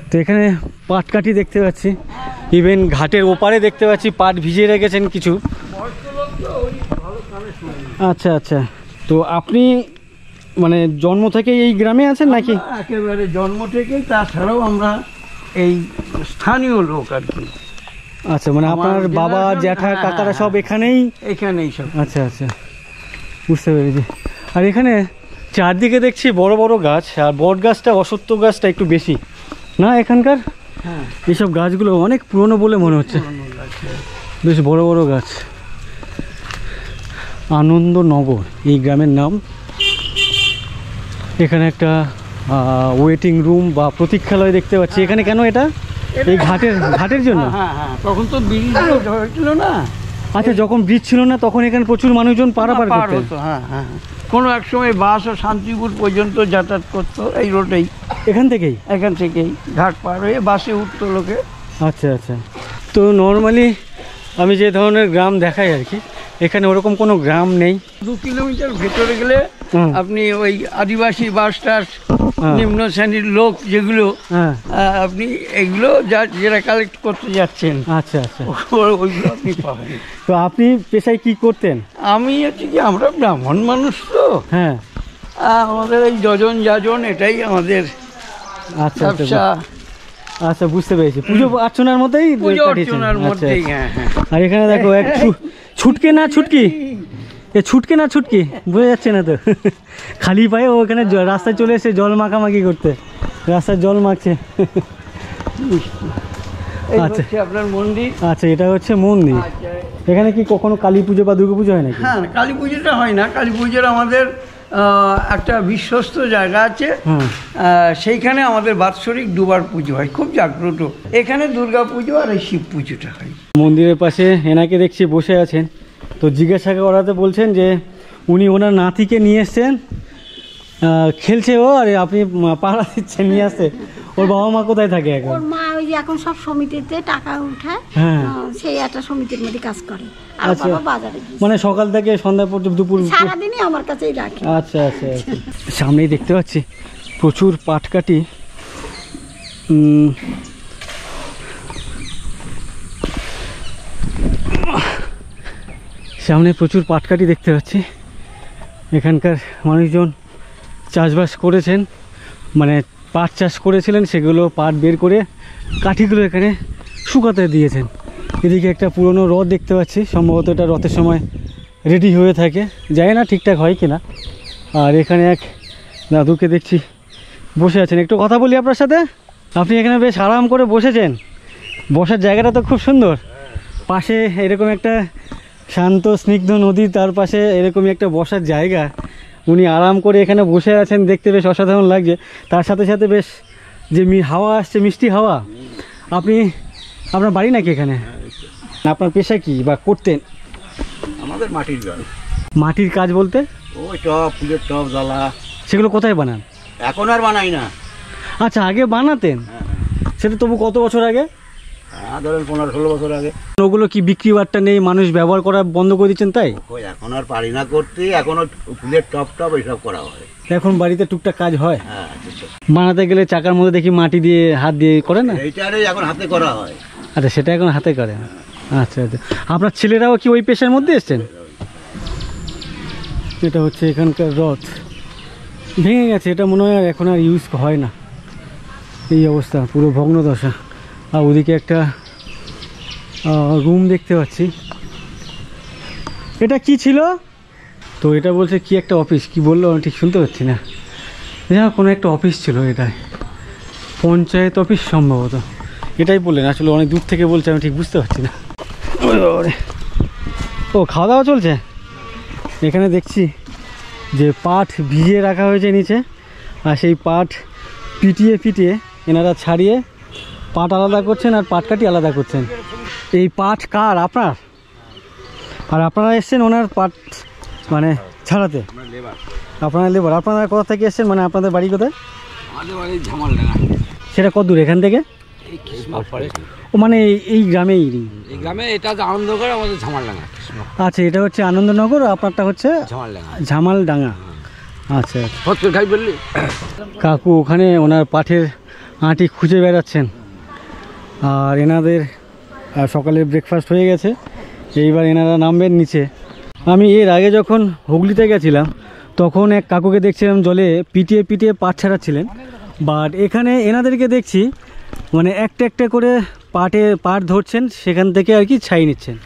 [SPEAKER 1] তো এখানে পাট কাঠি দেখতে পাচ্ছি, ইভেন ঘাটের ওপারে দেখতে পাচ্ছি পাট ভিজিয়ে রেখেছেন কিছু। আচ্ছা আচ্ছা। তো আপনি মানে জন্ম থেকে এই গ্রামে আছেন নাকি?
[SPEAKER 5] একেবারে জন্ম থেকেই, তাছাড়াও আমরা এই স্থানীয় লোক আর কি।
[SPEAKER 1] আচ্ছা, মানে আপনার বাবা, জ্যাঠা, কাকারা সব এখানেই?
[SPEAKER 5] এখানেই সব।
[SPEAKER 1] আচ্ছা আচ্ছা, বুঝতে পেরেছি। আর এখানে চারদিকে দেখছি বড় বড় গাছ, আর বট গাছটা, অশ্বত্থ গাছটা একটু বেশি না এখানকার?
[SPEAKER 5] হ্যাঁ,
[SPEAKER 1] এইসব গাছগুলো অনেক পুরনো বলে মনে হচ্ছে, বেশ বড় বড় গাছ। আনন্দনগর এই গ্রামের নাম। এখানে একটা ওয়েটিং রুম বা প্রতীক্ষালয় দেখতে পাচ্ছি। এখানে কেন এটা? এই ঘাটের জন্য?
[SPEAKER 5] হ্যাঁ হ্যাঁ, তখন তো ব্রিজ হয়েছিল না।
[SPEAKER 1] আচ্ছা, যখন ব্রিজ ছিল না তখন এখানে প্রচুর মানুষজন পারাপার করতেন?
[SPEAKER 5] হ্যাঁ হ্যাঁ, কোনো এক সময় বাসও শান্তিপুর পর্যন্ত যাতায়াত করতো এই রোডেই।
[SPEAKER 1] এখান থেকেই?
[SPEAKER 5] এখান থেকেই ঘাট পার হয়ে বাসে উঠতো লোকে।
[SPEAKER 1] আচ্ছা আচ্ছা। তো নর্মালি আমি যে ধরনের গ্রাম দেখাই আর কি, এখানে ওরকম কোনো গ্রাম নেই।
[SPEAKER 5] 2 কিলোমিটার ভেতরে গেলে আপনি ওই আদিবাসী বাস টাস, নিম্ন শ্রেণীর লোক যেগুলো, আপনি এগুলো যারা কালেক্ট করতে যাচ্ছেন,
[SPEAKER 1] আচ্ছা আচ্ছা,
[SPEAKER 5] ওইগুলো আপনি পাবেন।
[SPEAKER 1] তো আপনি পেশায় কি করতেন?
[SPEAKER 5] আমি হচ্ছে কি, আমরা ব্রাহ্মণ মানুষ তো,
[SPEAKER 1] হ্যাঁ,
[SPEAKER 5] আমাদের এই যজন যাজন এটাই আমাদের
[SPEAKER 1] আচ্ছা
[SPEAKER 5] ব্যবসা।
[SPEAKER 1] আচ্ছা, বুঝতে পেরেছি। পুজো অর্চনার মধ্যেই
[SPEAKER 5] অর্চনার
[SPEAKER 1] আচ্ছা,
[SPEAKER 5] মধ্যেই। হ্যাঁ হ্যাঁ।
[SPEAKER 1] আর এখানে দেখো এক ছুটকে না ছুটকি, ছুটকে না ছুটকি বোঝা যাচ্ছে না তো, খালি পায়ে ওখানে রাস্তায় চলে এসে জল মাখামাখি করতে, রাস্তায় জল মাখছে। আচ্ছা,
[SPEAKER 5] আপনার মন্দির।
[SPEAKER 1] আচ্ছা, এটা হচ্ছে মন্দির। এখানে কি কখনো কালী পুজো বা দুর্গা পুজো হয় নাকি?
[SPEAKER 5] হ্যাঁ, কালী পুজোটা হয় না। কালী পুজোর আমাদের একটা বিশ্বস্ত জায়গা আছে, সেইখানে আমাদের বাৎসরিক দুবার পুজো হয়, খুব জাগ্রত। এখানে দুর্গা পুজো আর এই শিব পুজোটা হয়।
[SPEAKER 1] মন্দিরের পাশে এনাকে দেখছি বসে আছেন, তো জিজ্ঞাসা করাতে বলছেন যে উনি ওনার নাতিকে নিয়ে এসছেন, খেলছে ও, আর আপনি পাহারা দিচ্ছেন নিয়ে আসতে। ওর বাবা মা কোথায় থাকে এখন?
[SPEAKER 8] ওর মা ওই যে এখন সব সমিতিতে টাকা উঠায়, সেই একটা সমিতির মধ্যে কাজ করে। আর বাবা বাজারে গিয়েছে।
[SPEAKER 1] মানে সকাল থেকে সন্ধ্যা পর্যন্ত দুপুর
[SPEAKER 8] সারাদিনই আমার কাছেই রাখে।
[SPEAKER 1] আচ্ছা আচ্ছা। সামনেই দেখতে পাচ্ছি প্রচুর পাটকাঠি। সামনে প্রচুর পাটকাঠি দেখতে পাচ্ছি। এখানকার মানুষজন চাষবাস করেছেন, মানে পাট চাষ করেছিলেন, সেগুলো পাট বের করে কাঠিগুলো এখানে শুকাতে দিয়েছেন। এদিকে একটা পুরনো রথ দেখতে পাচ্ছি, সম্ভবত এটা রথের সময় রেডি হয়ে থাকে, জানি না ঠিকঠাক হয় কিনা। আর এখানে এক দাদুকে দেখছি বসে আছেন, একটু কথা বলি আপনার সাথে। আপনি এখানে বেশ আরাম করে বসেছেন, বসার জায়গাটা তো খুব সুন্দর। পাশে এরকম একটা শান্ত স্নিগ্ধ নদী, তার পাশে এরকমই একটা বসার জায়গা, উনি আরাম করে এখানে বসে আছেন, দেখতে বেশ অসাধারণ লাগছে। তার সাথে সাথে বেশ যে হাওয়া আসছে, মিষ্টি হাওয়া। আপনার বাড়ি নাকি এখানে? আপনার পেশা কি বা করতেন?
[SPEAKER 9] আমাদের মাটির কাজ।
[SPEAKER 1] মাটির কাজ বলতে?
[SPEAKER 9] ওই টপ, ফুলের টপ, জ্বালা।
[SPEAKER 1] সেগুলো কোথায় বানান?
[SPEAKER 9] এখন আর বানাই না।
[SPEAKER 1] আচ্ছা, আগে বানাতেন? সেটা তবু কত বছর আগে?
[SPEAKER 9] ধরেন 15-16 বছর আগে।
[SPEAKER 1] ওগুলো কি বিক্রি বাট্টা নেই, মানুষ ব্যবহার করা বন্ধ করে দিচ্ছেন তাই?
[SPEAKER 9] এখন আর পারি না করতে, এখন ফুলের টপ টপ এইসব করা হয়।
[SPEAKER 1] এখন বাড়িতে টুকটাক কাজ হয়?
[SPEAKER 9] হ্যাঁ,
[SPEAKER 1] বানাতে গেলে চাকার মধ্যে দেখি মাটি দিয়ে হাত দিয়ে করে না?
[SPEAKER 9] এইটারই এখন হাতে করা হয়।
[SPEAKER 1] আচ্ছা, সেটা এখন হাতে করে। আচ্ছা আচ্ছা। আপনার ছেলেরাও কি ওই পেশার মধ্যে এসছেন? এটা হচ্ছে এখানকার রথ, ভেঙে গেছে, এটা মনে হয় এখন আর ইউজ হয় না, এই অবস্থা, পুরো ভগ্নদশা। আর ওদিকে একটা রুম দেখতে পাচ্ছি। এটা কি ছিল? তো এটা বলছে কি একটা অফিস, কি বললো আমি ঠিক শুনতে পাচ্ছি না। যা কোনো একটা অফিস ছিল, এটাই পঞ্চায়েত অফিস সম্ভবত, এটাই বললেন। আসলে অনেক দূর থেকে বলছে, আমি ঠিক বুঝতে পারছি না। ও, খাওয়া দাওয়া চলছে এখানে। দেখছি যে পাট ভিজিয়ে রাখা হয়েছে নিচে, আর সেই পাট পিটিয়ে এনারা ছাড়িয়ে পাট আলাদা করছেন আর পাটকাঠি আলাদা করছেন। এই পাট কার আপনার? আর আপনারা এসছেন ওনার পাট মানে ছাড়াতে? আপনারা লেবার। আপনারা কোথা থেকে এসছেন, মানে আপনাদের বাড়ি কোথায়?
[SPEAKER 5] আমাদের বাড়ি ঝামালডাঙ্গা।
[SPEAKER 1] সেটা কত দূর এখান থেকে? ও মানে এই গ্রামেই?
[SPEAKER 5] এই গ্রামে এটা আনন্দনগর, আমাদের ঝামালডাঙ্গা।
[SPEAKER 1] আচ্ছা, এটা হচ্ছে আনন্দনগর, আপনারটা হচ্ছে ঝামালডাঙ্গা। আচ্ছা,
[SPEAKER 5] খাই বললি
[SPEAKER 1] কাকু ওখানে ওনার পাঠের আঁটি খুঁজে বেড়াচ্ছেন। আর এনাদের সকালে ব্রেকফাস্ট হয়ে গেছে, এইবার এনারা নামবেন নিচে। আমি এর আগে যখন হুগলিতে গেছিলাম তখন এক কাকুকে দেখছিলাম জলে পিটিয়ে পিটিয়ে পাট ছাড়াচ্ছিলেন, বাট এখানে এনাদেরকে দেখছি মানে একটা একটা করে পাট ধরছেন, সেখান থেকে আর কি ছাই নিচ্ছেন,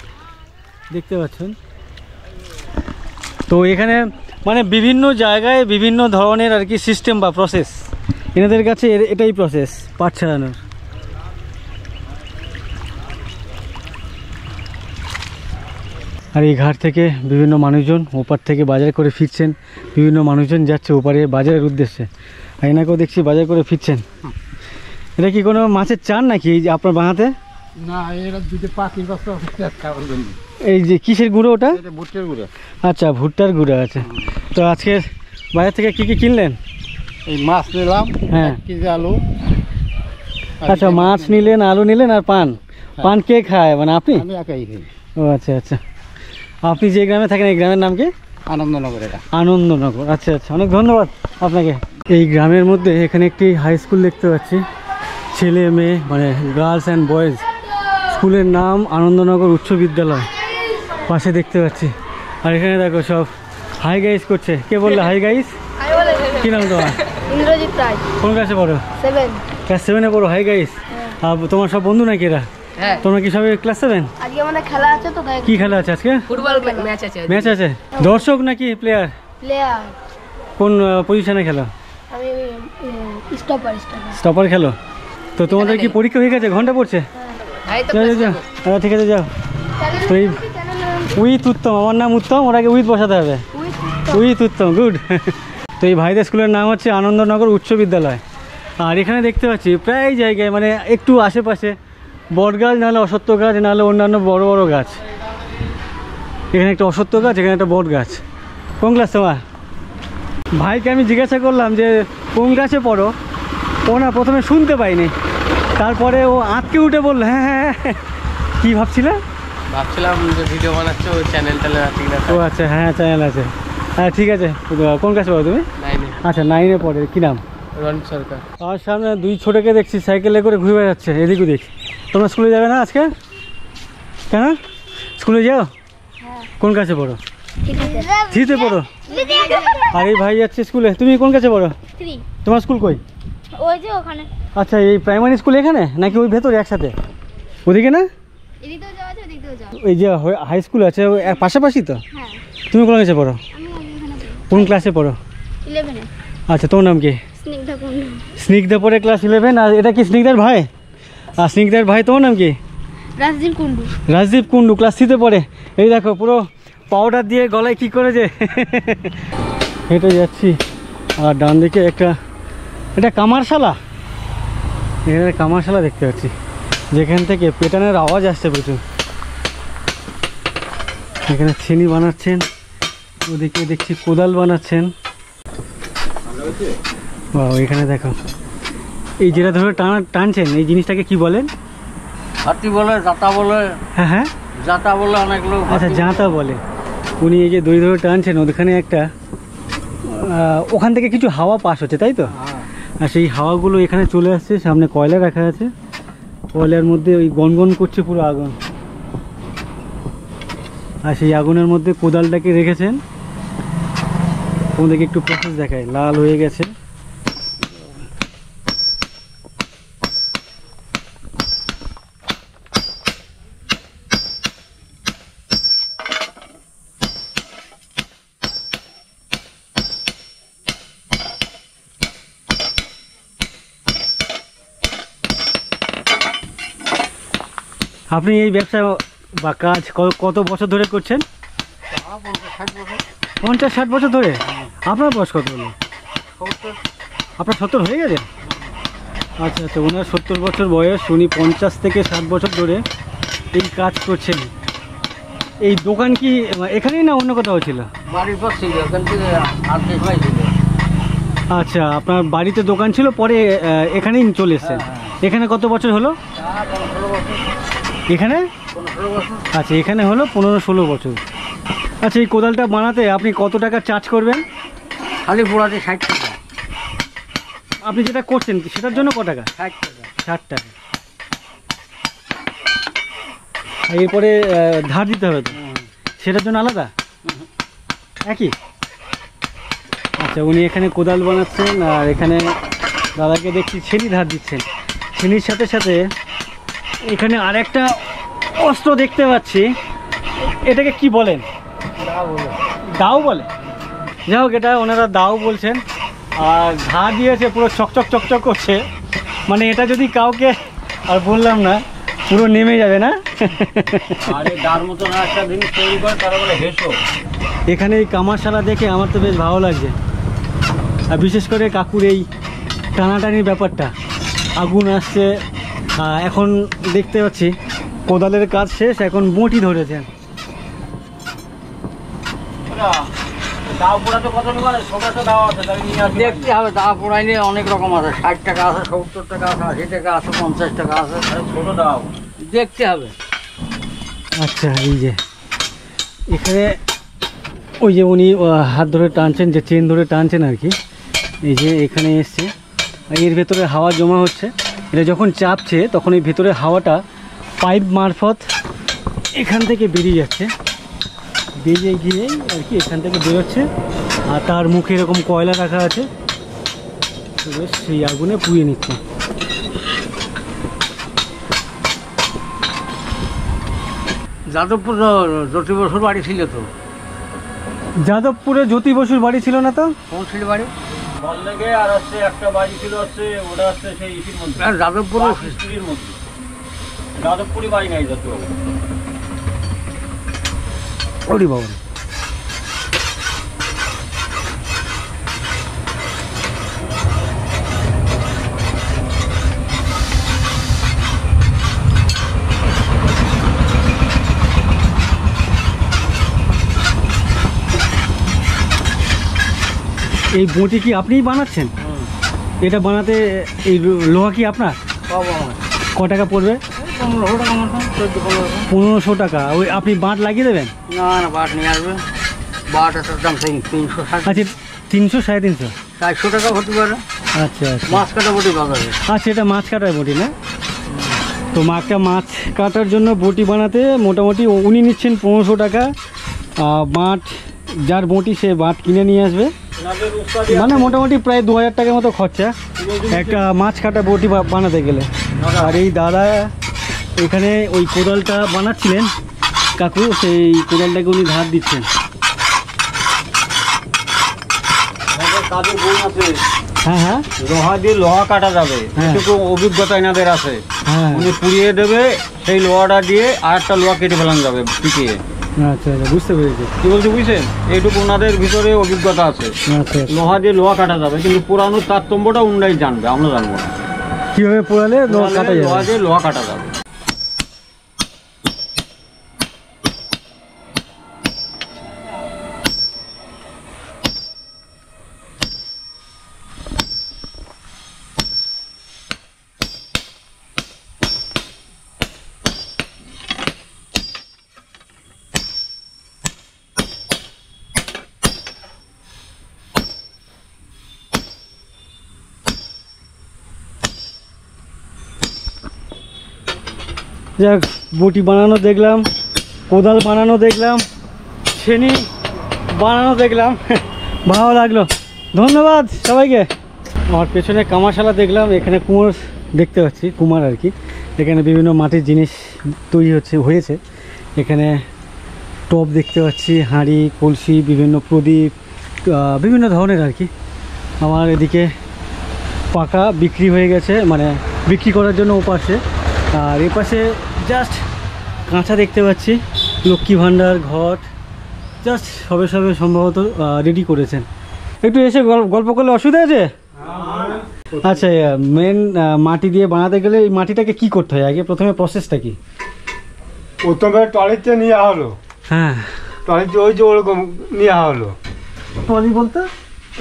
[SPEAKER 1] দেখতে পাচ্ছেন। তো এখানে মানে বিভিন্ন জায়গায় বিভিন্ন ধরনের আর কি সিস্টেম বা প্রসেস, এনাদের কাছে এটাই প্রসেস পাট ছাড়ানোর। আর এই ঘাট থেকে বিভিন্ন মানুষজন ওপার থেকে বাজার করে ফিরছেন, বিভিন্ন মানুষজন যাচ্ছে ওপারে বাজারের উদ্দেশ্যে। আর এনাকেও দেখছি বাজার করে ফিরছেন। এটা কি কোনো মাছের চান নাকি এই যে আপনার বাঁহাতে?
[SPEAKER 5] না, এরা দুটো পাখির বাচ্চা খাওয়ার জন্য।
[SPEAKER 1] এই যে কিসের গুঁড়ো ওটা?
[SPEAKER 5] ভুট্টার গুঁড়ো।
[SPEAKER 1] আচ্ছা, ভুট্টার গুঁড়ো আছে। তো আজকে বাজার থেকে কি কি কিনলেন?
[SPEAKER 5] এই মাছ নিলাম,
[SPEAKER 1] হ্যাঁ,
[SPEAKER 5] 1 কেজি আলু।
[SPEAKER 1] আচ্ছা, মাছ নিলেন, আলু নিলেন, আর পান। পান কে খায়, মানে আপনি?
[SPEAKER 5] আমি একাই খাই।
[SPEAKER 1] ও আচ্ছা আচ্ছা। আপনি যে গ্রামে থাকেন এই গ্রামের নাম কি?
[SPEAKER 5] আনন্দনগর। এটা
[SPEAKER 1] আনন্দনগর। আচ্ছা আচ্ছা, অনেক ধন্যবাদ আপনাকে। এই গ্রামের মধ্যে এখানে একটি হাই স্কুল দেখতে পাচ্ছি, ছেলে মেয়ে মানে গার্লস অ্যান্ড বয়েজ স্কুলের নাম আনন্দনগর উচ্চ বিদ্যালয় পাশে দেখতে পাচ্ছি। আর এখানে দেখো সব হাই গাইস করছে। কে বললো হাই গাইস? কি নাম তোমার?
[SPEAKER 10] ইন্দ্রজিৎ রায়।
[SPEAKER 1] কোন ক্লাসে পড়ো?
[SPEAKER 10] 7
[SPEAKER 1] ক্লাস 7-এ পড়ো। Hi guys. আর তোমার সব বন্ধু নাকি এরা?
[SPEAKER 10] হ্যাঁ।
[SPEAKER 1] তোমরা কি সবাই ক্লাস 7?
[SPEAKER 10] আজকে আমাদের খেলা আছে তো তাই।
[SPEAKER 1] কি খেলা আছে আজকে?
[SPEAKER 10] ফুটবল ম্যাচ আছে।
[SPEAKER 1] ম্যাচ আছে? দর্শক নাকি প্লেয়ার?
[SPEAKER 10] প্লেয়ার।
[SPEAKER 1] কোন পজিশনে খেলো?
[SPEAKER 10] আমি স্টপার।
[SPEAKER 1] স্টপার খেলো? তো তোমাদের কি পরীক্ষা হয়ে গেছে? ঘন্টা পড়ছে? যাও যাও যাও। আচ্ছা ঠিক আছে, যাও। তো এই উইথ উত্তম, আমার নাম উত্তম, ওটাকে উইথ বসাতে হবে। With Uttam, good. তো এই ভাইদের স্কুলের নাম হচ্ছে আনন্দনগর উচ্চ বিদ্যালয়। আর এখানে দেখতে পাচ্ছি প্রায় জায়গায় মানে একটু আশেপাশে বট গাছ, নাহলে অশ্বত্থ গাছ, নাহলে অন্যান্য বড় বড় গাছ। এখানে একটা অশ্বত্থ গাছ, এখানে একটা বট গাছ। কোন ক্লাস তোমার? ভাইকে আমি জিজ্ঞাসা করলাম যে কোন গাছে পড়ো, ও না প্রথমে শুনতে পাইনি, তারপরে ও আঁতকে উঠে বললো হ্যাঁ হ্যাঁ হ্যাঁ। কী ভাবছিল?
[SPEAKER 2] ভাবছিলাম যে ভিডিও বানাচ্ছো, ওই চ্যানেল আছে কিনা।
[SPEAKER 1] ও আচ্ছা, হ্যাঁ চ্যানেল আছে। হ্যাঁ ঠিক আছে। কোন ক্লাসে পড়ো তুমি?
[SPEAKER 2] 9-এ।
[SPEAKER 1] আচ্ছা 9-এ পড়ে। কী নাম?
[SPEAKER 2] রনিত সরকার।
[SPEAKER 1] আমার সামনে দুই ছোটোকে দেখছি সাইকেলে করে ঘুরে বেড়াচ্ছে এদিক ওদিক। তোমরা স্কুলে যাবে না আজকে? কেন স্কুলে যাও? কোন ক্লাসে পড়ো? 3-তে পড়ো? আর এই ভাই যাচ্ছে স্কুলে। তুমি কোন ক্লাসে পড়ো?
[SPEAKER 10] 3।
[SPEAKER 1] তোমার স্কুল কই?
[SPEAKER 10] ওই যে ওখানে।
[SPEAKER 1] আচ্ছা, এই প্রাইমারি স্কুল এখানে নাকি ওই ভেতরে একসাথে? ওদিকে না?
[SPEAKER 10] এদিকেও যাওয়া আছে, ওদিকেও যাওয়া।
[SPEAKER 1] এই যে হাই স্কুল আছে পাশাপাশি তো?
[SPEAKER 10] হ্যাঁ।
[SPEAKER 1] তুমি কোন ক্লাসে পড়ো?
[SPEAKER 10] আমি ওখানে পড়ি।
[SPEAKER 1] কোন ক্লাসে পড়ো?
[SPEAKER 10] 11-এ।
[SPEAKER 1] আচ্ছা, তোমার নাম কি?
[SPEAKER 10] স্নিগ্ধা কুন্ডু।
[SPEAKER 1] স্নিগ্ধা পড়ে ক্লাস 11। আর এটা কি স্নিগ্ধার ভাই? আর স্নিগ্ধার ভাই তোমার নাম কি?
[SPEAKER 10] রাজদীপ কুন্ডু।
[SPEAKER 1] রাজদীপ কুন্ডু ক্লাস 3-তে পড়ে। এই দেখো পুরো পাউডার দিয়ে গলায় কি করেছে। হেঁটে যাচ্ছি আর ডান দিকে এটা কামারশালা। এখানে কামারশালা দেখতে পাচ্ছি, যেখান থেকে পেটানোর আওয়াজ আসছে প্রচুর। এখানে ছেনি বানাচ্ছেন, ওদিকে দেখছি কোদাল বানাচ্ছেন। বাহ, এখানে দেখো এই যেটা ধরে টানছেন এই জিনিসটাকে কি বলেন?
[SPEAKER 5] হাতি বলে, জাতা বলে।
[SPEAKER 1] হ্যাঁ হ্যাঁ,
[SPEAKER 5] জাতা বলে অনেক লোক।
[SPEAKER 1] আচ্ছা জাঁতা বলে। উনি এই যে দড়ি ধরে টানছেন, ওখানে একটা ওখান থেকে কিছু হাওয়া পাস হচ্ছে, তাই তো? আর সেই হাওয়াগুলো এখানে চলে আসছে। সামনে কয়লা রাখা আছে, কয়লার মধ্যে ওই গনগন করছে পুরো আগুন। আর সেই আগুনের মধ্যে কোদালটাকে রেখেছেন। তোমাদেরকে একটু প্রসেস দেখায়। লাল হয়ে গেছে। আপনি এই ব্যবসা বা কাজ কত বছর ধরে করছেন? 50-60 বছর ধরে। আপনার বয়স কত হলো? আপনার 70 হয়ে গেছে? আচ্ছা আচ্ছা, ওনার 70 বছর বয়স। উনি 50 থেকে 60 বছর ধরে এই কাজ করছেন। এই দোকান কি এখানেই না অন্য কোথাও ছিল?
[SPEAKER 5] বাড়ির পর ছিল, এখান থেকে আনতে সময় ছিল।
[SPEAKER 1] আচ্ছা, আপনার বাড়িতে দোকান ছিল, পরে এখানেই চলে এসেছেন। এখানে কত বছর হলো?
[SPEAKER 5] 15 বছর।
[SPEAKER 1] এখানে
[SPEAKER 5] 15 বছর।
[SPEAKER 1] আচ্ছা, এখানে হলো 15-16 বছর। আচ্ছা, এই কোদালটা বানাতে আপনি কত টাকা চার্জ করবেন?
[SPEAKER 5] খালি পোড়াতে 60 টাকা।
[SPEAKER 1] আপনি যেটা করছেন সেটার জন্য কত টাকা?
[SPEAKER 5] 60 টাকা।
[SPEAKER 1] 60 টাকা। আর এরপরে ধার দিতে হবে তো, সেটার জন্য আলাদা একই? আচ্ছা, উনি এখানে কোদাল বানাচ্ছেন আর এখানে দাদাকে দেখছি ছেনি ধার দিচ্ছেন। ছেনির সাথে সাথে এখানে আরেকটা অস্ত্র দেখতে পাচ্ছি, এটাকে কি বলেন? দাও বলে? যাই হোক, এটা ওনারা দাও বলছেন। আর ঘা দিয়েছে, পুরো চকচক চকচক করছে, মানে এটা যদি কাউকে, আর বললাম না, পুরো নেমে যাবে না?
[SPEAKER 5] আরে দার মতো না একটা জিনিস তৈরি করে তারা বলে হেসো।
[SPEAKER 1] এখানে এই কামারশালা দেখে আমার তো বেশ ভালো লাগছে, আর বিশেষ করে কাকুর এই টানাটানির ব্যাপারটা। আগুন আসছে, এখন দেখতে পাচ্ছি কোদালের কাজ শেষ, এখন বঁটি ধরেছেন।
[SPEAKER 5] দাও পোড়াতে কত নেবে? ছোটো দাও আছে, দেখতে হবে। দাও পোড়াই নিয়ে অনেক রকম আছে, 60 টাকা আছে, 70 টাকা আছে, 80 টাকা আছে, 50 টাকা আছে। ছোটো দাও দেখতে হবে।
[SPEAKER 1] আচ্ছা, এই যে এখানে ওই যে উনি হাত ধরে টানছেন, যে চেন ধরে টানছেন আর কি, এই যে এখানে এসছে, এর ভেতরে হাওয়া জমা হচ্ছে। এটা যখন চাপছে তখন এই ভেতরে হাওয়াটা পাইপ মারফত এখান থেকে বেরিয়ে যাচ্ছে, বেরিয়ে গিয়ে আর কি এখান থেকে বেরোচ্ছে। আর তার মুখে এরকম কয়লা রাখা আছে, তো বেশ সেই আগুনে পুড়িয়ে নিচ্ছে।
[SPEAKER 5] যাদবপুর জ্যোতি বসুর বাড়ি ছিল তো?
[SPEAKER 1] যাদবপুরে জ্যোতি বসুর বাড়ি ছিল না তো?
[SPEAKER 5] কোন ছিল বাড়ি?
[SPEAKER 4] বললেগে আর হচ্ছে একটা বাড়ি ছিল, হচ্ছে ওটা হচ্ছে সেই ইসির মধ্যে,
[SPEAKER 5] যাদবপুর
[SPEAKER 4] স্ত্রীর মধ্যে। যাদবপুরি বাড়ি নাই যত।
[SPEAKER 1] ওরে বাবা, এই বঁটি কি আপনিই বানাচ্ছেন? এটা বানাতে এই লোহা কি আপনার? ক টাকা পড়বে?
[SPEAKER 5] 1500 টাকা মতো, 1400।
[SPEAKER 1] 1500 টাকা। ওই আপনি বাঁট লাগিয়ে দেবেন?
[SPEAKER 5] না না, বাট নিয়ে আসবে। বাট এটার দাম 360।
[SPEAKER 1] আচ্ছা, 300, 350,
[SPEAKER 5] 400 টাকা হতে পারে।
[SPEAKER 1] আচ্ছা আচ্ছা।
[SPEAKER 5] মাছ কাটা বটি বাজারে।
[SPEAKER 1] আচ্ছা, এটা মাছ কাটার বটি না? তো একটা মাছ কাটার জন্য বটি বানাতে মোটামুটি উনি নিচ্ছেন 1500 টাকা। বাঁট যার বটি সে বাঁট কিনে নিয়ে আসবে, মানে মোটামুটি প্রায় 2000 টাকার মতো খরচা একটা মাছ কাটা বটি বানাতে গেলে। আর এই দাদা এখানে ওই কোদালটা বানাচ্ছিলেন কাকু, সেই কোদালটাকে উনি ধার দিচ্ছেন। হ্যাঁ হ্যাঁ,
[SPEAKER 4] লোহা দিয়ে লোহা কাটা যাবে, এটুকু অভিজ্ঞতা এনাদের আছে।
[SPEAKER 1] হ্যাঁ,
[SPEAKER 4] উনি পুড়িয়ে দেবে, সেই লোহাটা দিয়ে আর একটা লোহা কেটে ফেলানো যাবে পিটিয়ে।
[SPEAKER 1] আচ্ছা আচ্ছা, বুঝতে পেরেছি।
[SPEAKER 4] কি বলছে বুঝছেন? এইটুকু ওনাদের ভিতরে অভিজ্ঞতা আছে।
[SPEAKER 1] আচ্ছা,
[SPEAKER 4] লোহা দিয়ে লোহা কাটা যাবে, কিন্তু পুরানোর তারতম্যটা উনারাই জানবে, আমরা জানবো না।
[SPEAKER 1] কীভাবে পোড়ালে লোহা কাটা যাবে?
[SPEAKER 4] লোহা দিয়ে লোহা কাটা যাবে।
[SPEAKER 1] যাক, বটি বানানো দেখলাম, কোদাল বানানো দেখলাম, ছেনি বানানো দেখলাম, ভালো লাগলো। ধন্যবাদ সবাইকে। আমার পেছনে কামারশালা দেখলাম, এখানে কুমোর দেখতে পাচ্ছি, কুমার আর কি। এখানে বিভিন্ন মাটির জিনিস তৈরি হয়েছে। এখানে টব দেখতে পাচ্ছি, হাঁড়ি, কলসি, বিভিন্ন প্রদীপ, বিভিন্ন ধরনের আর কি। আমার এদিকে পাকা বিক্রি হয়ে গেছে, মানে বিক্রি করার জন্য ওপাশে। আর এপাশে জাস্ট কাঁচা দেখতে পাচ্ছি, লক্ষ্মী ভাণ্ডার, ঘট জাস্ট সবে সবে সম্ভবত রেডি করেছেন। একটু এসে গল্প করলে অসুবিধা আছে? আচ্ছা, মেন মাটি দিয়ে বানাতে গেলে এই মাটিটাকে কি করতে হয় আগে? প্রথমে প্রসেসটা কি?
[SPEAKER 4] প্রথমে ট্রলিতে নেওয়া হলো,
[SPEAKER 1] হ্যাঁ
[SPEAKER 4] ট্রলিতে ওই যে ওরকম নেওয়া হলো,
[SPEAKER 1] ট্রলি বলতে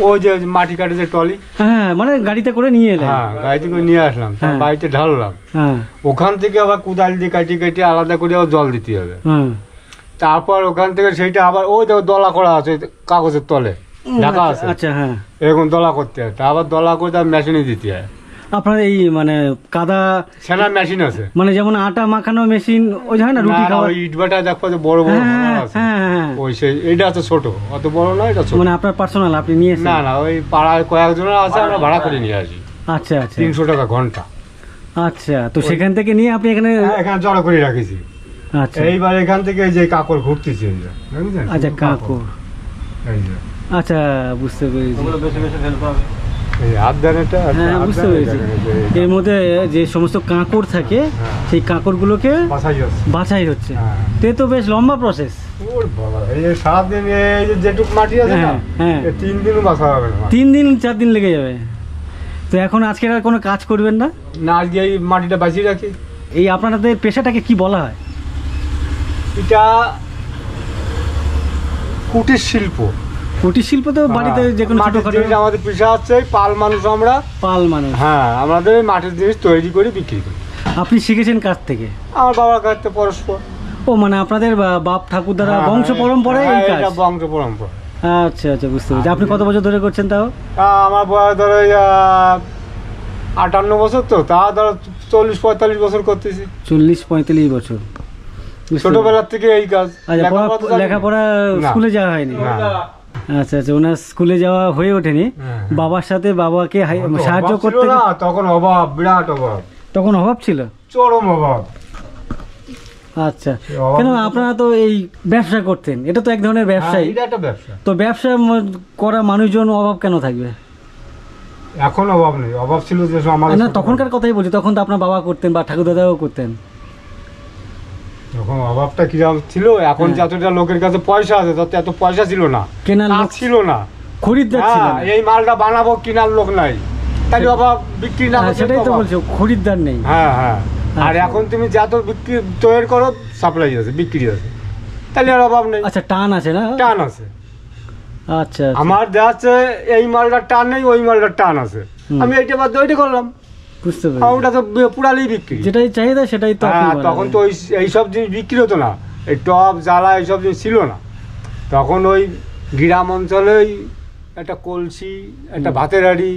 [SPEAKER 4] ওই যে মাটি কাটে যে ট্রলি,
[SPEAKER 1] হ্যাঁ মানে গাড়িতে করে নিয়ে এলেন।
[SPEAKER 4] হ্যাঁ গাড়িতে করে নিয়ে আসলাম,
[SPEAKER 1] হ্যাঁ।
[SPEAKER 4] বাড়িতে ঢাললাম,
[SPEAKER 1] হ্যাঁ
[SPEAKER 4] ওখান থেকে আবার কুদাল দিয়ে কাটি কাটি আলাদা করে আবার জল দিতে হবে।
[SPEAKER 1] হ্যাঁ
[SPEAKER 4] তারপর ওখান থেকে সেইটা আবার ওই দেখো দলা করা আছে কাগজের তলে ঢাকা আছে,
[SPEAKER 1] আচ্ছা হ্যাঁ।
[SPEAKER 4] এরকম দলা করতে হয়, আবার দলা করে তার মেশিনে দিতে হয়।
[SPEAKER 1] আপনার এই মানে কাদা
[SPEAKER 4] সেনার মেশিন আছে,
[SPEAKER 1] মানে যেমন আটা মাখানো মেশিন ওই হয় না রুটি
[SPEAKER 4] না,
[SPEAKER 1] খাওয়া,
[SPEAKER 4] ওই ইট ভাটা দেখো যে বড় বড়
[SPEAKER 1] হ্যাঁ,
[SPEAKER 4] ভাঙা আছে,
[SPEAKER 1] হ্যাঁ, হ্যাঁ।
[SPEAKER 4] ওই সেই এইটা আছে ছোট, অত বড় না, এটা ছোট।
[SPEAKER 1] মানে আপনার পার্সোনাল আপনি নিয়ে এসেছেন?
[SPEAKER 4] না না, ওই পাড়ায় কয়েকজনের আছে, আমরা ভাড়া করে নিয়ে আসি,
[SPEAKER 1] আচ্ছা আচ্ছা
[SPEAKER 4] 300 টাকা ঘন্টা।
[SPEAKER 1] আচ্ছা, তো সেখান থেকে নিয়ে আপনি এখানে
[SPEAKER 4] এখানে জড়ো করে রাখেছি।
[SPEAKER 1] আচ্ছা
[SPEAKER 4] এইবার এখান থেকে এই যে কাকড় ঘুরতেছে, এই যে বুঝলেন?
[SPEAKER 1] আচ্ছা কাকড়,
[SPEAKER 4] এই যে
[SPEAKER 1] আচ্ছা বুঝতে পেরেছি।
[SPEAKER 4] এই হাত দেন এটা,
[SPEAKER 1] হ্যাঁ
[SPEAKER 4] হাত
[SPEAKER 1] বুঝতে
[SPEAKER 4] দেন,
[SPEAKER 1] পেরেছি।
[SPEAKER 4] এই যে এটা।
[SPEAKER 1] এর মধ্যে যে সমস্ত কাঁকড় থাকে
[SPEAKER 4] হ্যাঁ।
[SPEAKER 1] সেই কাঁকড়গুলোকে
[SPEAKER 4] বাছাই আছে।
[SPEAKER 1] বাছাই হচ্ছে,
[SPEAKER 4] হ্যাঁ।
[SPEAKER 1] তো বেশ লম্বা প্রসেস।
[SPEAKER 4] ওর বাবা, এই যে সারাদিন এই যে যেটুক মাটি আছে না,
[SPEAKER 1] হ্যাঁ, হ্যাঁ।
[SPEAKER 4] 3 দিনও বাছা হবে না।
[SPEAKER 1] 3 দিন 4 দিন লেগে যাবে। তো এখন আজকে আর কোনো কাজ করবেন না?
[SPEAKER 4] না, আজকে এই মাটিটা বাঁচিয়ে রাখি।
[SPEAKER 1] এই আপনাদের পেশাটাকে কি বলা হয়?
[SPEAKER 4] এটা কুটির শিল্প।
[SPEAKER 1] কুটির শিল্প তো বাড়িতে যে কোনো
[SPEAKER 4] মাটির
[SPEAKER 1] ছোটখাটো
[SPEAKER 4] জিনিস আমাদের পেশা আছে, পাল মানুষ আমরা।
[SPEAKER 1] পাল মানুষ,
[SPEAKER 4] হ্যাঁ, আমাদের এই মাটির জিনিস তৈরি করে বিক্রি করি।
[SPEAKER 1] আপনি শিখেছেন কাছ থেকে?
[SPEAKER 4] আমার বাবার কাছ থেকে পরস্পর।
[SPEAKER 1] ও মানে আপনাদের বাপ ঠাকুরদারা
[SPEAKER 4] হ্যাঁ,
[SPEAKER 1] বংশ পরম্পরায় এই কাজ?
[SPEAKER 4] এটা বংশ পরম্পরা।
[SPEAKER 1] আচ্ছা আচ্ছা বুঝতে পেরেছি। আপনি কত বছর ধরে করছেন তাও?
[SPEAKER 4] আমার বয়স ধরো 58 বছর, তো তা ধরো 40-45 বছর করতেছি।
[SPEAKER 1] 40-45 বছর। বুঝতে
[SPEAKER 4] ছোটবেলার থেকে এই কাজ।
[SPEAKER 1] আচ্ছা,
[SPEAKER 4] লেখাপড়া তো জানি না।
[SPEAKER 1] লেখাপড়া
[SPEAKER 4] না।
[SPEAKER 1] স্কুলে যাওয়া হয়নি?
[SPEAKER 4] না।
[SPEAKER 1] আচ্ছা আচ্ছা, ওনার স্কুলে যাওয়া হয়ে ওঠেনি।
[SPEAKER 4] হ্যাঁ।
[SPEAKER 1] বাবার সাথে বাবাকে
[SPEAKER 4] তখন
[SPEAKER 1] সাহায্য
[SPEAKER 4] অভাব ছিল
[SPEAKER 1] করতে?
[SPEAKER 4] না, তখন অভাব, বিরাট অভাব,
[SPEAKER 1] তখন অভাব ছিল,
[SPEAKER 4] চরম অভাব।
[SPEAKER 1] আচ্ছা,
[SPEAKER 4] অভাব
[SPEAKER 1] কেন
[SPEAKER 4] তো-
[SPEAKER 1] আপনারা তো এই ব্যবসা করতেন, এটা তো এক ধরনের ব্যবসায়ী।
[SPEAKER 4] হ্যাঁ, এটা একটা ব্যবসা।
[SPEAKER 1] তো ব্যবসা করা মানুষজন অভাব কেন থাকবে?
[SPEAKER 4] এখন অভাব নেই, অভাব ছিল যে আমাদের
[SPEAKER 1] না,
[SPEAKER 4] ছোটবেলায়।
[SPEAKER 1] তখনকার কথাই বলছি, তখন তো আপনার বাবা করতেন বা ঠাকুর দাদাও করতেন।
[SPEAKER 4] তখন অভাবটা কিরকম ছিল, এখন
[SPEAKER 1] হ্যাঁ।
[SPEAKER 4] যতটা লোকের কাছে পয়সা আছে তত এত পয়সা ছিল না,
[SPEAKER 1] কেনার
[SPEAKER 4] কাজ
[SPEAKER 1] লোক
[SPEAKER 4] ছিল না,
[SPEAKER 1] খরিদ্দার ছিল
[SPEAKER 4] হ্যাঁ,
[SPEAKER 1] না।
[SPEAKER 4] এই মালটা বানাবো কিনার লোক নাই, তাহলে অভাব, বিক্রি না
[SPEAKER 1] হ্যাঁ,
[SPEAKER 4] করলে
[SPEAKER 1] সেটাই তো
[SPEAKER 4] অভাব।
[SPEAKER 1] বলছি, খরিদ্দার নেই।
[SPEAKER 4] হ্যাঁ হ্যাঁ, আর
[SPEAKER 1] আচ্ছা।
[SPEAKER 4] এখন তুমি যত বিক্রি তৈরি করো, সাপ্লাই আছে, বিক্রি আছে, তাহলে আর অভাব নেই।
[SPEAKER 1] আচ্ছা, টান আছে না?
[SPEAKER 4] টান আছে।
[SPEAKER 1] আচ্ছা আচ্ছা,
[SPEAKER 4] আমার দেখা যাচ্ছে এই মালটার টান নেই, ওই মালটার টান আছে,
[SPEAKER 1] হুম।
[SPEAKER 4] আমি এইটা বাদ দিয়ে ওইটা করলাম,
[SPEAKER 1] বুঝতে
[SPEAKER 4] আর
[SPEAKER 1] পেরেছি।
[SPEAKER 4] ওটা তো পুরালেই বিক্রি।
[SPEAKER 1] যেটাই চাহিদা সেটাই তো আপনি
[SPEAKER 4] হ্যাঁ, তখন তো এইসব জিনিস বিক্রি হতো না, এই টপ জ্বালা এইসব জিনিস ছিল না, তখন ওই গ্রাম অঞ্চলে ওই একটা কলসি, একটা ভাতের হাঁড়ি,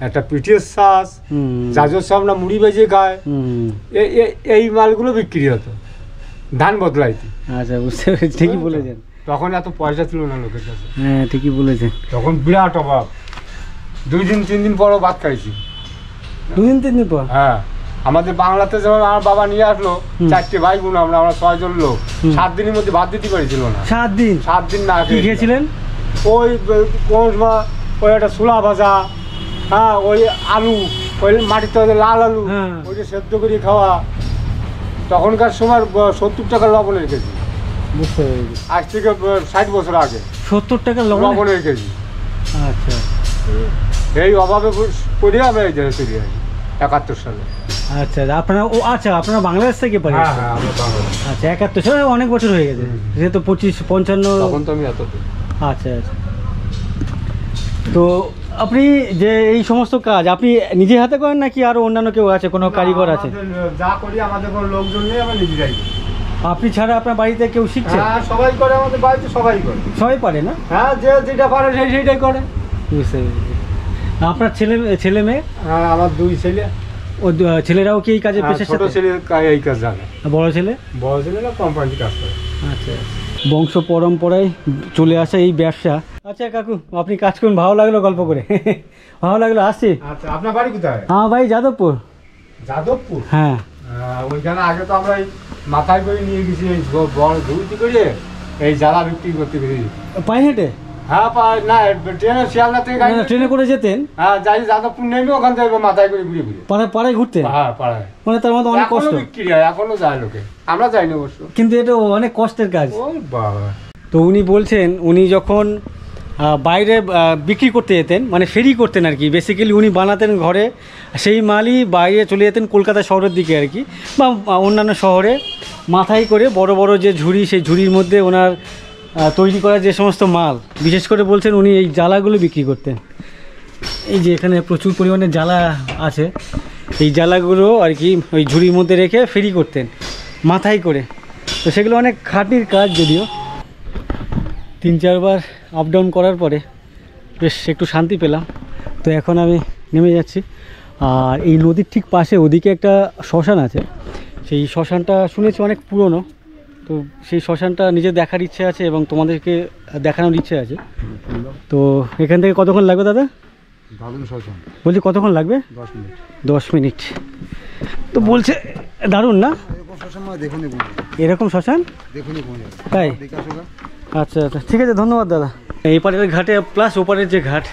[SPEAKER 4] একটা পিঠের শ্বাস,
[SPEAKER 1] হুম,
[SPEAKER 4] যাজর সব না মুড়ি বেজে খায়,
[SPEAKER 1] হুম,
[SPEAKER 4] এই মালগুলো বিক্রি হতো, ধান বদলাইতে।
[SPEAKER 1] আচ্ছা বুঝতে পেরেছি, ঠিকই বলেছেন।
[SPEAKER 4] তখন এত পয়সা ছিল না লোকের কাছে,
[SPEAKER 1] হ্যাঁ ঠিকই বলেছেন।
[SPEAKER 4] তখন বিরাট অভাব, 2 দিন 3 দিন পরও ভাত খাইছি।
[SPEAKER 1] 2 দিন 3 দিন পর?
[SPEAKER 4] হ্যাঁ, আমাদের বাংলাতে যখন আমার বাবা নিয়ে আসলো,
[SPEAKER 1] হুম।
[SPEAKER 4] 4টে ভাই বোন, আমরা 6 জন লোক,
[SPEAKER 1] হুম।
[SPEAKER 4] 7 দিনের মধ্যে ভাত দিতে পারছিল না।
[SPEAKER 1] 7 দিন?
[SPEAKER 4] 7 দিন না
[SPEAKER 1] কি খেয়েছিলেন?
[SPEAKER 4] ওই কোন সময় ওই একটা ছোলা ভাজা, হ্যাঁ, ওই আলু, ওই মাটিতে ওই লাল আলু,
[SPEAKER 1] হ্যাঁ।
[SPEAKER 4] ওইটা সেদ্ধ করে খাওয়া। তখনকার সময় 70 টাকা লবণের কেজি,
[SPEAKER 1] বুঝতে পেরেছি।
[SPEAKER 4] আজ থেকে 60 বছর আগে
[SPEAKER 1] 70 টাকা লবণ?
[SPEAKER 4] লবণের কেজি।
[SPEAKER 1] আচ্ছা
[SPEAKER 4] এই অভাবে পড়ে আমরা এই দেশে চলে আসি 71 সালে।
[SPEAKER 1] আচ্ছা, আপনারা আচ্ছা আপনারা বাংলাদেশ থেকে পারেন?
[SPEAKER 4] হ্যাঁ হ্যাঁ, আমরা বাংলাদেশ।
[SPEAKER 1] আচ্ছা, 71 সালে অনেক বছর হয়ে গেছে, যেহেতু 55
[SPEAKER 4] তখন তো আমি এত
[SPEAKER 1] আচ্ছা আচ্ছা। তো আপনি যে এই সমস্ত কাজ আপনি নিজে হাতে করেন নাকি আরো অন্যান্য কেউ আছে, কোনো কারিগর আছে?
[SPEAKER 4] যা করি আমাদের কোনো লোকজন নেই, আমরা নিজেরাই করি।
[SPEAKER 1] আপনি ছাড়া আপনার বাড়িতে কেউ শিখছে?
[SPEAKER 4] হ্যাঁ, সবাই করে, আমাদের বাড়িতে সবাই করে।
[SPEAKER 1] সবাই পারে না?
[SPEAKER 4] হ্যাঁ, যে যেটা পারে সেইটাই করে।
[SPEAKER 1] বুঝতে পেরেছি। আপনার ছেলে মেয়ে?
[SPEAKER 4] হ্যাঁ, আমার 2 ছেলে।
[SPEAKER 1] ও ছেলেরাও কি এই কাজে পেশার
[SPEAKER 4] ছোট
[SPEAKER 1] সাথে?
[SPEAKER 4] ছেলে এই কাজ জানে,
[SPEAKER 1] বড় ছেলে?
[SPEAKER 4] বড় ছেলে না কোম্পানিতে কাজ করে।
[SPEAKER 1] আচ্ছা, বংশ পরম্পরায় চলে আসা এই ব্যবসা। আচ্ছা কাকু, আপনি কাজ করুন, ভালো লাগলো গল্প করে, ভালো লাগলো, আসছি।
[SPEAKER 4] আচ্ছা, আপনার বাড়ি কোথায়?
[SPEAKER 1] আমার বাড়ি যাদবপুর।
[SPEAKER 4] যাদবপুর?
[SPEAKER 1] হ্যাঁ।
[SPEAKER 4] ওইখানে আগে তো আমরা এই মাথায় করে নিয়ে গেছি, এই বড় ধুতি করে এই জ্বালা বিক্রি করতে গেছি।
[SPEAKER 1] পায়ে হেঁটে?
[SPEAKER 4] হ্যাঁ, না, ট্রেনে, শিয়ালদা থেকে গাড়ি।
[SPEAKER 1] ট্রেনে করে যেতেন?
[SPEAKER 4] হ্যাঁ, যাই যাদবপুর নেমে ওখান থেকে মাথায় করে ঘুরে ঘুরে
[SPEAKER 1] পাড়ায় ঘুরতে?
[SPEAKER 4] হ্যাঁ, পাড়ায়।
[SPEAKER 1] মানে তার মধ্যে অনেক
[SPEAKER 4] এখনো
[SPEAKER 1] কষ্ট।
[SPEAKER 4] বিক্রি হয়, এখনো যায় লোকে, আমরা যাইনি অবশ্য।
[SPEAKER 1] কিন্তু এটা অনেক কষ্টের কাজ।
[SPEAKER 4] ও বাবা।
[SPEAKER 1] তো উনি বলছেন উনি যখন বাইরে বিক্রি করতে যেতেন, মানে ফেরি করতেন আর কি। বেসিক্যালি উনি বানাতেন ঘরে, সেই মালই বাইরে চলে যেতেন কলকাতা শহরের দিকে আর কি, বা অন্যান্য শহরে মাথায় করে বড় বড় যে ঝুড়ি, সেই ঝুড়ির মধ্যে ওনার তৈরি করা যে সমস্ত মাল, বিশেষ করে বলছেন উনি এই জ্বালাগুলো বিক্রি করতেন। এই যে এখানে প্রচুর পরিমাণে জ্বালা আছে, এই জ্বালাগুলো আর কি ওই ঝুড়ির মধ্যে রেখে ফেরি করতেন মাথায় করে। তো সেগুলো অনেক খাটির কাজ, যদিও 3-4 বার আপ ডাউন করার পরে বেশ একটু শান্তি পেলাম। তো এখন আমি নেমে যাচ্ছি। আর এই নদীর ঠিক পাশে ওদিকে একটা শ্মশান আছে, সেই শ্মশানটা শুনেছি অনেক পুরনো। তো সেই শ্মশানটা নিজে দেখার ইচ্ছে আছে এবং তোমাদেরকে দেখানোর ইচ্ছে আছে। তো এখান থেকে কতক্ষণ লাগবে দাদা?
[SPEAKER 6] দারুণ শ্মশান।
[SPEAKER 1] বলছি কতক্ষণ লাগবে?
[SPEAKER 6] 10 মিনিট।
[SPEAKER 1] 10 মিনিট। তো বলছে দারুণ না? এরকম শ্মশান তাই? আচ্ছা আচ্ছা, ঠিক আছে, ধন্যবাদ দাদা। এই পারের ঘাটে প্লাস ওপারের যে ঘাট,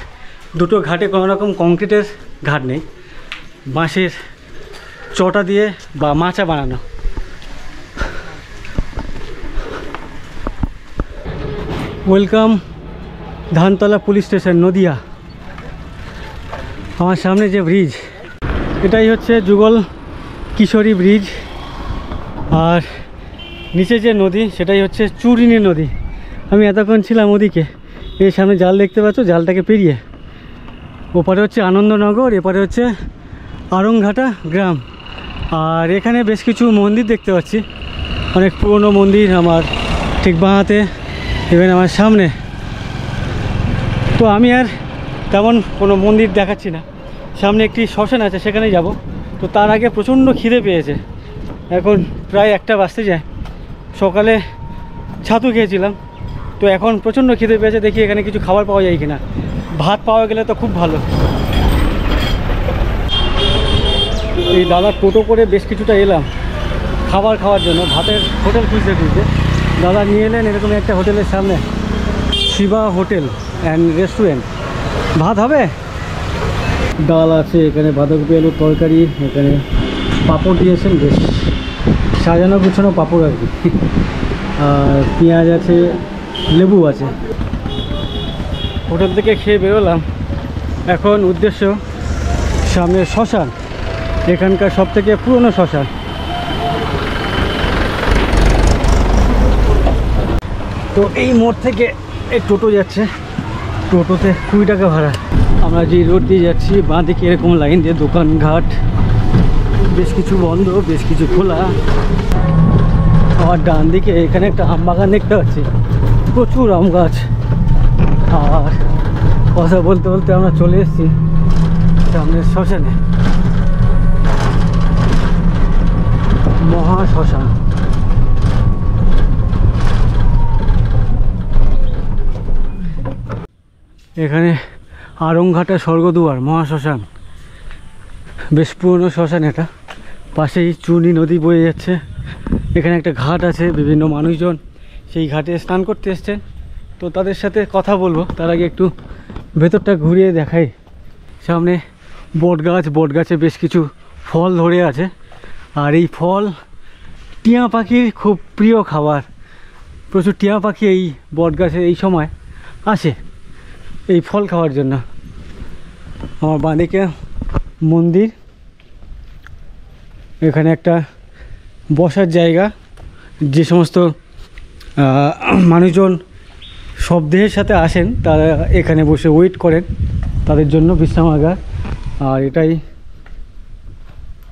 [SPEAKER 1] দুটো ঘাটে কোনো রকম কংক্রিটের ঘাট নেই, বাঁশের চটা দিয়ে বা মাচা বানানো। Welcome Dhantala police station, Nadia. আমার সামনে যে ব্রিজ, এটাই হচ্ছে যুগল কিশোরী ব্রিজ। আর নিচে যে নদী, সেটাই হচ্ছে চুরিনি নদী। আমি এতক্ষণ ছিলাম ওদিকে, এই সামনে জাল দেখতে পাচ্ছ, জালটাকে পেরিয়ে ওপারে হচ্ছে আনন্দনগর, এপারে হচ্ছে আরংঘাটা গ্রাম। আর এখানে বেশ কিছু মন্দির দেখতে পাচ্ছি, অনেক পুরনো মন্দির আমার ঠিক বাঁ হাতে, ইভেন আমার সামনে। তো আমি আর তেমন কোনো মন্দির দেখাচ্ছি না, সামনে একটি শ্মশান আছে, সেখানেই যাব। তো তার আগে প্রচণ্ড খিদে পেয়েছে, এখন প্রায় 1টা বাজতে যায়। সকালে ছাতু খেয়েছিলাম, তো এখন প্রচণ্ড খিদে পেয়েছে। দেখি এখানে কিছু খাবার পাওয়া যায় কিনা, ভাত পাওয়া গেলে তো খুব ভালো। এই দাদা টোটো করে বেশ কিছুটা এলাম খাবার খাওয়ার জন্য, ভাতের হোটেল খুঁজতে খুঁজতে। দাদা নিয়ে এলেন এরকম একটা হোটেলের সামনে, শিবা হোটেল অ্যান্ড রেস্টুরেন্ট। ভাত হবে, ডাল আছে, এখানে বাঁধাকপি আলুর তরকারি, এখানে পাঁপড় দিয়েছেন, বেশ সাজানো গুছানো পাঁপড় আর কি। আর পেঁয়াজ আছে, লেবু আছে। হোটেল থেকে খেয়ে বেরোলাম, এখন উদ্দেশ্য সামনে শ্মশান, এখানকার সব থেকে পুরনো শ্মশান। তো এই মোড় থেকে এই টোটো যাচ্ছে, টোটোতে 20 টাকা ভাড়া। আমরা যে রোড দিয়ে যাচ্ছি, বাঁ দিকে এরকম লাইন দিয়ে দোকানঘাট, বেশ কিছু বন্ধ, বেশ কিছু খোলা। আর ডান দিকে এখানে একটা আম বাগান দেখতে পাচ্ছি, প্রচুর আম গাছ। আর কথা বলতে বলতে আমরা চলে এসেছি সামনের শ্মশানে, মহা শ্মশান। এখানে আরংঘাটা স্বর্গদুয়ার মহাশ্মশান, বেশ পুরনো শ্মশান এটা। পাশেই চুনি নদী বয়ে যাচ্ছে, এখানে একটা ঘাট আছে, বিভিন্ন মানুষজন সেই ঘাটে স্নান করতে এসছেন। তো তাদের সাথে কথা বলবো, তার আগে একটু ভেতরটা ঘুরিয়ে দেখাই। সামনে বট গাছ, বট গাছে বেশ কিছু ফল ধরে আছে। আর এই ফল টিয়া পাখির খুব প্রিয় খাবার, প্রচুর টিয়া পাখি এই বট গাছে এই সময় আসে এই ফল খাওয়ার জন্য। আমার বাঁদিকে মন্দির, এখানে একটা বসার জায়গা, যে সমস্ত মানুষজন শবদেহের সাথে আসেন তারা এখানে বসে ওয়েট করেন তাদের জন্য, বিশ্রামাগার। আর এটাই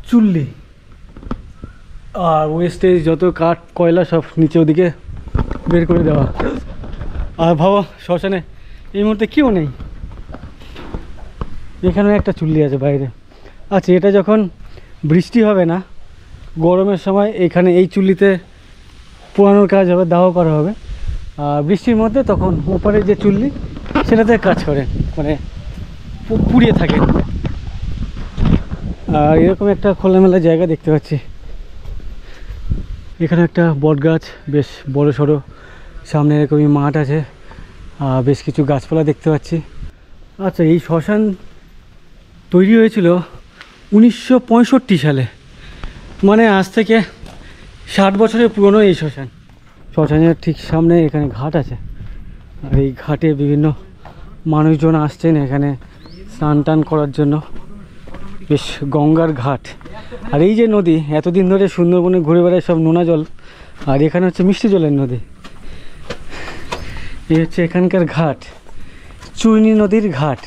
[SPEAKER 1] চুল্লি, আর ওয়েস্টেজ যত কাঠ কয়লা সব নিচে ওদিকে বের করে দেওয়া। আর ভাবো শ্মশানে এই মুহূর্তে কেউ নেই, এখানে একটা চুল্লি আছে বাইরে। আচ্ছা, এটা যখন বৃষ্টি হবে না, গরমের সময় এখানে এই চুল্লিতে পোড়ানোর কাজ হবে, দাহ করা হবে। আর বৃষ্টির মধ্যে তখন ওপরে যে চুল্লি সেটাতে কাজ করেন, মানে পুড়িয়ে থাকেন। আর এরকম একটা খোলামেলা জায়গা দেখতে পাচ্ছি, এখানে একটা বট গাছ বেশ বড় সড়ো, সামনে এরকমই মাঠ আছে, বেশ কিছু গাছপালা দেখতে পাচ্ছি। আচ্ছা, এই শ্মশান তৈরি হয়েছিল 1965 সালে, মানে আজ থেকে 60 বছরের পুরনো এই শ্মশান। শ্মশানের ঠিক সামনে এখানে ঘাট আছে, আর এই ঘাটে বিভিন্ন মানুষজন আসছেন এখানে স্নান টান করার জন্য। বেশ গঙ্গার ঘাট, আর এই যে নদী এতদিন ধরে সুন্দরবনে ঘুরে বেড়ায় সব নোনা জল, আর এখানে হচ্ছে মিষ্টি জলের নদী। এই হচ্ছে এখানকার ঘাট, চুইনি নদীর ঘাট।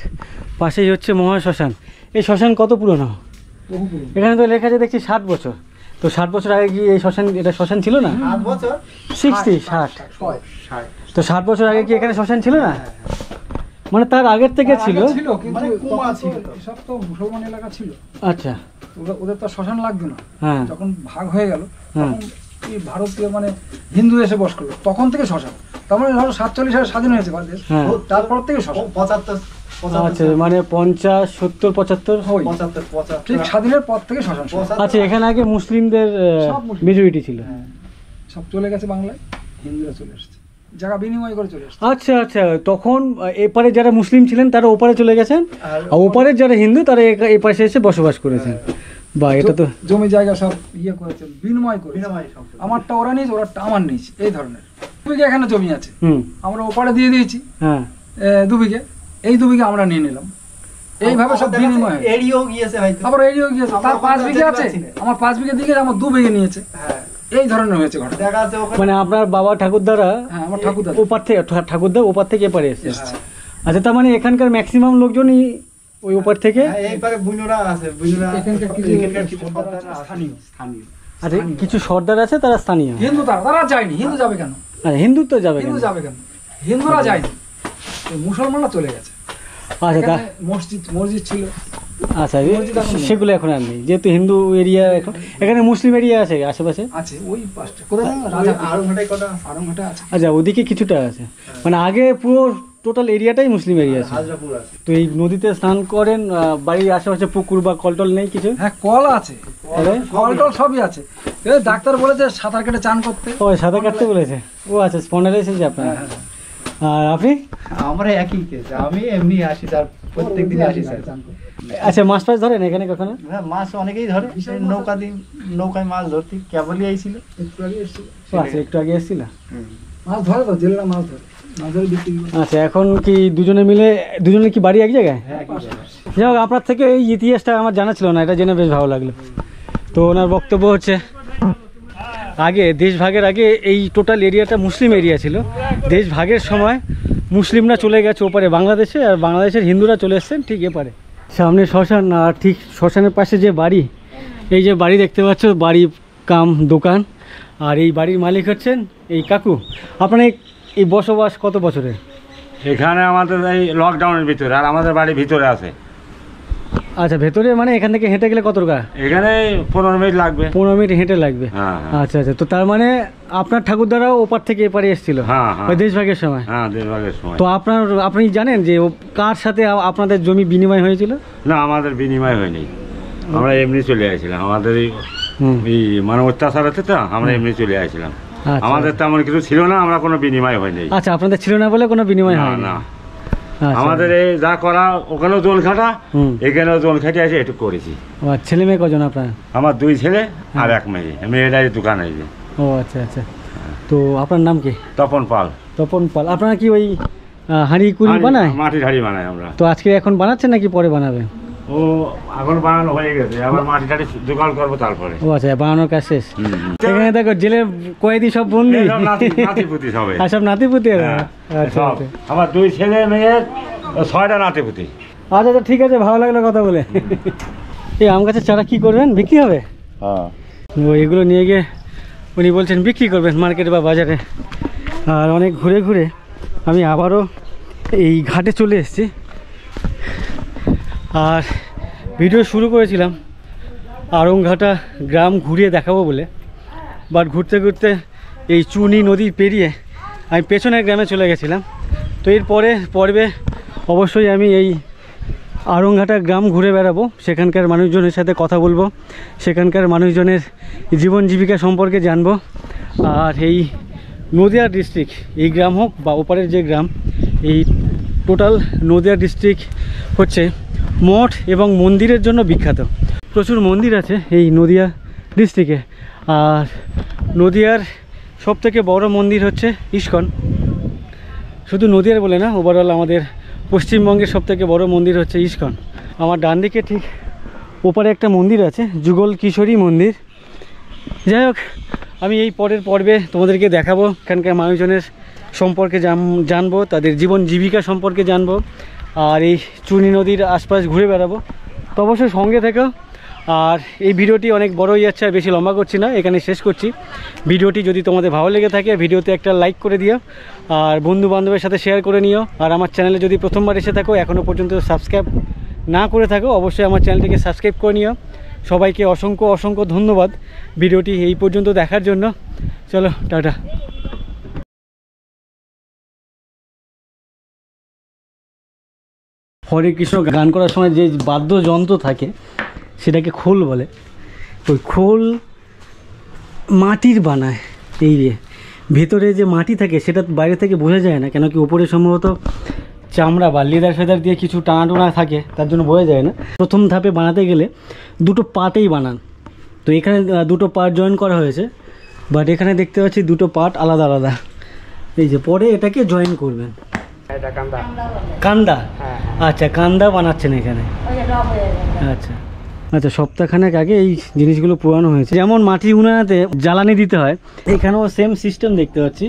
[SPEAKER 1] পাশেই হচ্ছে মহাশ্মশান। এই শ্মশান কত পুরনো? এখানে তো লেখা আছে দেখছি 60 বছর। তো 60 বছর আগে কি এই শ্মশান, এটা শ্মশান ছিল না? 60 তো 60 বছর আগে কি এখানে শ্মশান ছিল না? মানে তার আগের থেকে ছিল,
[SPEAKER 3] কিন্তু সব তো মুসলমান এলাকা ছিল।
[SPEAKER 1] আচ্ছা,
[SPEAKER 3] ওদের তো শ্মশান লাগতো না।
[SPEAKER 1] হ্যাঁ,
[SPEAKER 3] যখন ভাগ হয়ে গেল তখন এই ভারতীয় মানে হিন্দু এসে বস করলো, তখন থেকে শ্মশান। তার মানে ধরো 47 সালে স্বাধীন হয়েছে বাংলাদেশ, তারপর থেকে শ্মশান।
[SPEAKER 1] আচ্ছা, মানে 50, 70, 75
[SPEAKER 3] ঠিক স্বাধীনের পর থেকে শ্মশান।
[SPEAKER 1] আচ্ছা, এখানে আগে মুসলিমদের মেজরিটি ছিল,
[SPEAKER 3] সব চলে গেছে বাংলায়, হিন্দুরা চলে এসেছে, জায়গা বিনিময় করে চলে এসেছে।
[SPEAKER 1] আচ্ছা আচ্ছা, তখন এপারে যারা মুসলিম ছিলেন তারা ওপারে চলে গেছেন, আর ওপারের যারা হিন্দু তারা এই পাশে এসে বসবাস করেছেন। বা এটা তো
[SPEAKER 3] জমি জায়গা সব ইয়ে করেছে, বিনিময় করে, আমারটা ওরা নিয়েছে, ওরাটা আমার নিয়েছে, এই ধরনের। 2 বিঘা এখানে জমি আছে, আমরা ওপারে দিয়ে দিয়েছি 2 বিঘে, এই 2 বিঘা আমরা নিয়ে নিলাম, এইভাবে সব বিনিময়।
[SPEAKER 11] এরিও গিয়েছে হয়তো,
[SPEAKER 3] আবার এরিও গিয়েছে, তার 5 বিঘা আছে, আমার 5 বিঘা দিকে আমার 2 বিঘা নিয়েছে, এই ধরনের হয়েছে ঘটনা।
[SPEAKER 1] মানে আপনার বাবা ঠাকুরদারা,
[SPEAKER 3] আমার ঠাকুরদা
[SPEAKER 1] ওপার থেকে, ঠাকুরদা ওপার থেকে এপারে এসেছে। আচ্ছা, তার মানে এখানকার ম্যাক্সিমাম লোকজনই ওই ওপার থেকে।
[SPEAKER 11] এইপারে বুইনোরা আছে, বুইনোরা এখানকার কিছু স্থানীয়।
[SPEAKER 1] আচ্ছা, কিছু সর্দার আছে তারা স্থানীয়,
[SPEAKER 3] হিন্দু তারা যায়নি। হিন্দু যাবে কেন?
[SPEAKER 1] হিন্দু তো যাবে,
[SPEAKER 3] হিন্দু যাবে কেন? হিন্দুরা যায়নি, মুসলমানরা চলে গেছে।
[SPEAKER 1] আচ্ছা,
[SPEAKER 3] মসজিদ ছিল,
[SPEAKER 1] আচ্ছা, সেগুলো এখন আর নেই, যেহেতু হিন্দু এরিয়া। এখন এখানে মুসলিম এরিয়া আছে আশেপাশে,
[SPEAKER 3] আছে ওই পাশটা, কোথায় আড়ংঘাটা আছে।
[SPEAKER 1] আচ্ছা, ওদিকে কিছুটা আছে, মানে আগে পুরো টোটাল এরিয়াটাই মুসলিম এরিয়া আছে। তো এই নদীতে স্নান করেন, বাড়ির আশেপাশে পুকুর বা কলটল নেই কিছু?
[SPEAKER 3] হ্যাঁ, কল আছে, কলটল সবই আছে। ডাক্তার বলেছে সাঁতার কেটে চান করতে।
[SPEAKER 1] ও, সাঁতার কাটতে বলেছে। ও আচ্ছা, স্পন্ডাইলাইটিস আপনার। আর আপনি?
[SPEAKER 11] আমরা একই কেস, আমি এমনি আসি, তার প্রত্যেকদিন আসি স্যার।
[SPEAKER 1] আচ্ছা, মাছ ফাছ ধরেন এখানে কখনো?
[SPEAKER 11] হ্যাঁ, মাছ অনেকেই ধরে, নৌকায় মাছ ধরতে কেবলই আইছিল,
[SPEAKER 3] একটু আগে এসেছিল।
[SPEAKER 1] আচ্ছা, একটু আগে এসেছিল।
[SPEAKER 3] মাছ ধরে তো, জেলেরা মাছ ধরে, মাছ ধরে বিক্রি করে।
[SPEAKER 1] আচ্ছা, এখন কি দুজনে মিলে, দুজনে কি বাড়ি এক জায়গায়? যাই হোক, আপনার থেকে এই ইতিহাসটা আমার জানা ছিল না, এটা জেনে বেশ ভালো লাগলো। তো ওনার বক্তব্য হচ্ছে, আগে দেশ ভাগের আগে এই টোটাল এরিয়াটা মুসলিম এরিয়া ছিল। দেশ ভাগের সময় মুসলিমরা চলে গেছে ওপারে বাংলাদেশে, আর বাংলাদেশের হিন্দুরা চলে এসছেন ঠিক এপারে। সামনে শ্মশান, আর ঠিক শ্মশানের পাশে যে বাড়ি, এই যে বাড়ি দেখতে পাচ্ছ, বাড়ি কাম দোকান, আর এই বাড়ির মালিক হচ্ছেন এই কাকু। আপনার এই বসবাস কত বছরের?
[SPEAKER 4] এখানে আমাদের এই লকডাউনের ভিতরে, আর আমাদের বাড়ি ভিতরে আছে।
[SPEAKER 1] আচ্ছা, ভেতরে মানে এখান থেকে হেঁটে গেলে কত টাকা?
[SPEAKER 4] এখানে 15 মিনিট লাগবে।
[SPEAKER 1] 15 মিনিট হেঁটে লাগবে। আচ্ছা আচ্ছা, তো তার মানে আপনার ঠাকুরদারাও ওপার থেকে এপারে এসেছিল দেশভাগের সময়?
[SPEAKER 4] হ্যাঁ, দেশভাগের সময়।
[SPEAKER 1] তো আপনি জানেন যে কার সাথে আপনাদের জমি বিনিময় হয়েছিল?
[SPEAKER 4] না, আমাদের বিনিময় হয়নি, আমরা এমনি চলে আসছিলাম। আমাদের এই মানে অত্যাচার হচ্ছে তো, আমরা এমনি চলে আসছিলাম। আমাদের তেমন কিছু ছিল না, আমরা কোনো বিনিময় হয়নি।
[SPEAKER 1] আচ্ছা, আপনাদের ছিল না বলে কোনো বিনিময় হয় না?
[SPEAKER 4] আমাদের এই যা করা, ওখানেও জোন খাটা, এখানেও জোন খাটিয়ে আছে, একটু করেছি।
[SPEAKER 1] ছেলে মেয়ে কজন আপনার?
[SPEAKER 4] আমার 2 ছেলে আর 1 মেয়ে। মেয়েটাই দোকান আছে।
[SPEAKER 1] ও আচ্ছা আচ্ছা। তো আপনার নাম কি?
[SPEAKER 4] তপন পাল।
[SPEAKER 1] তপন পাল। আপনারা কি ওই হাঁড়ি কুড়ি বানায়?
[SPEAKER 4] মাটির হাঁড়ি বানাই আমরা।
[SPEAKER 1] তো আজকে এখন বানাচ্ছেন নাকি পরে বানাবে?
[SPEAKER 4] ও এখন বানানো হয়ে গেছে, আবার মাটি টাটি জোগাড় করবো তারপরে।
[SPEAKER 1] ও আচ্ছা, বানানোর কাজ শেষ। এখানে দেখো জেলের কয়েদি সব বন্দি,
[SPEAKER 4] নাতিপুতি সবাই।
[SPEAKER 1] সব নাতিপুতি।
[SPEAKER 4] আমার 2 ছেলে মেয়ের 6টা নাতিপুতি।
[SPEAKER 1] আচ্ছা আচ্ছা, ঠিক আছে, ভালো লাগলো কথা বলে। এই আম গাছের চারা কি করবেন, বিক্রি হবে?
[SPEAKER 4] হ্যাঁ,
[SPEAKER 1] এগুলো নিয়ে গিয়ে উনি বলছেন বিক্রি করবেন মার্কেটে বা বাজারে। আর অনেক ঘুরে ঘুরে আমি আবারও এই ঘাটে চলে এসেছি। আর ভিডিও শুরু করেছিলাম আড়ংঘাটা গ্রাম ঘুরিয়ে দেখাবো বলে, বাট ঘুরতে ঘুরতে এই চুনি নদী পেরিয়ে আমি পেছনের গ্রামে চলে গেছিলাম। তো এর পর্বে অবশ্যই আমি এই আড়ংঘাটা গ্রাম ঘুরে বেড়াবো, সেখানকার মানুষজনের সাথে কথা বলবো, সেখানকার মানুষজনের জীবন জীবিকা সম্পর্কে জানবো। আর এই নদিয়া ডিস্ট্রিক্ট, এই গ্রাম হোক বা ওপারের যে গ্রাম, এই টোটাল নদিয়া ডিস্ট্রিক্ট হচ্ছে মঠ এবং মন্দিরের জন্য বিখ্যাত। প্রচুর মন্দির আছে এই নদিয়া ডিস্ট্রিক্টে। আর নদিয়ার সবথেকে বড় মন্দির হচ্ছে ইস্কন। শুধু নদিয়ার বলে না, ওভারঅল আমাদের পশ্চিমবঙ্গের সবথেকে বড় মন্দির হচ্ছে ইস্কন। আমার ডান দিকে ঠিক ওপারে একটা মন্দির আছে, যুগল কিশোরী মন্দির। যাই হোক, আমি এই পরের পর্বে তোমাদেরকে দেখাবো এখানকার মানুষজনের সম্পর্কে জানবো, তাদের জীবন জীবিকা সম্পর্কে জানবো, আর এই চুনি নদীর আশপাশ ঘুরে বেড়াবো। তো অবশ্যই সঙ্গে থেকো। আর এই ভিডিওটি অনেক বড় হয়ে যাচ্ছে, আর বেশি লম্বা করছি না, এখানে শেষ করছি। ভিডিওটি যদি তোমাদের ভালো লেগে থাকে ভিডিওতে একটা লাইক করে দিও, আর বন্ধু বান্ধবের সাথে শেয়ার করে নিও। আর আমার চ্যানেলে যদি প্রথমবার এসে থাকো, এখনও পর্যন্ত সাবস্ক্রাইব না করে থাকো, অবশ্যই আমার চ্যানেলটিকে সাবস্ক্রাইব করে নিও। সবাইকে অসংখ্য অসংখ্য ধন্যবাদ ভিডিওটি এই পর্যন্ত দেখার জন্য। চলো, টাটা। হরে কৃষ্ণ গান করার সময় যে বাদ্যযন্ত্র থাকে সেটাকে খোল বলে। ওই খোল মাটির বানায়। এই যে ভেতরে যে মাটি থাকে সেটা বাইরে থেকে বোঝা যায় না, কেন কি উপরে সম্ভবত চামড়া বা লেদার ফেদার দিয়ে কিছু টানা থাকে, তার জন্য বোঝা যায় না। প্রথম ধাপে বানাতে গেলে দুটো পার্টেই বানান। তো এখানে দুটো পার্ট জয়েন করা হয়েছে, বাট এখানে দেখতে পাচ্ছি দুটো পার্ট আলাদা আলাদা। এই যে পরে এটাকে জয়েন করবেন। কান্দা, আচ্ছা, কান্দা বানাচ্ছেন এখানে। আচ্ছা আচ্ছা, সপ্তাহখানেক আগে এই জিনিসগুলো পুরানো হয়েছে। যেমন মাটি উনাতে জ্বালানি দিতে হয়, এখানেও সেম সিস্টেম দেখতে পাচ্ছি।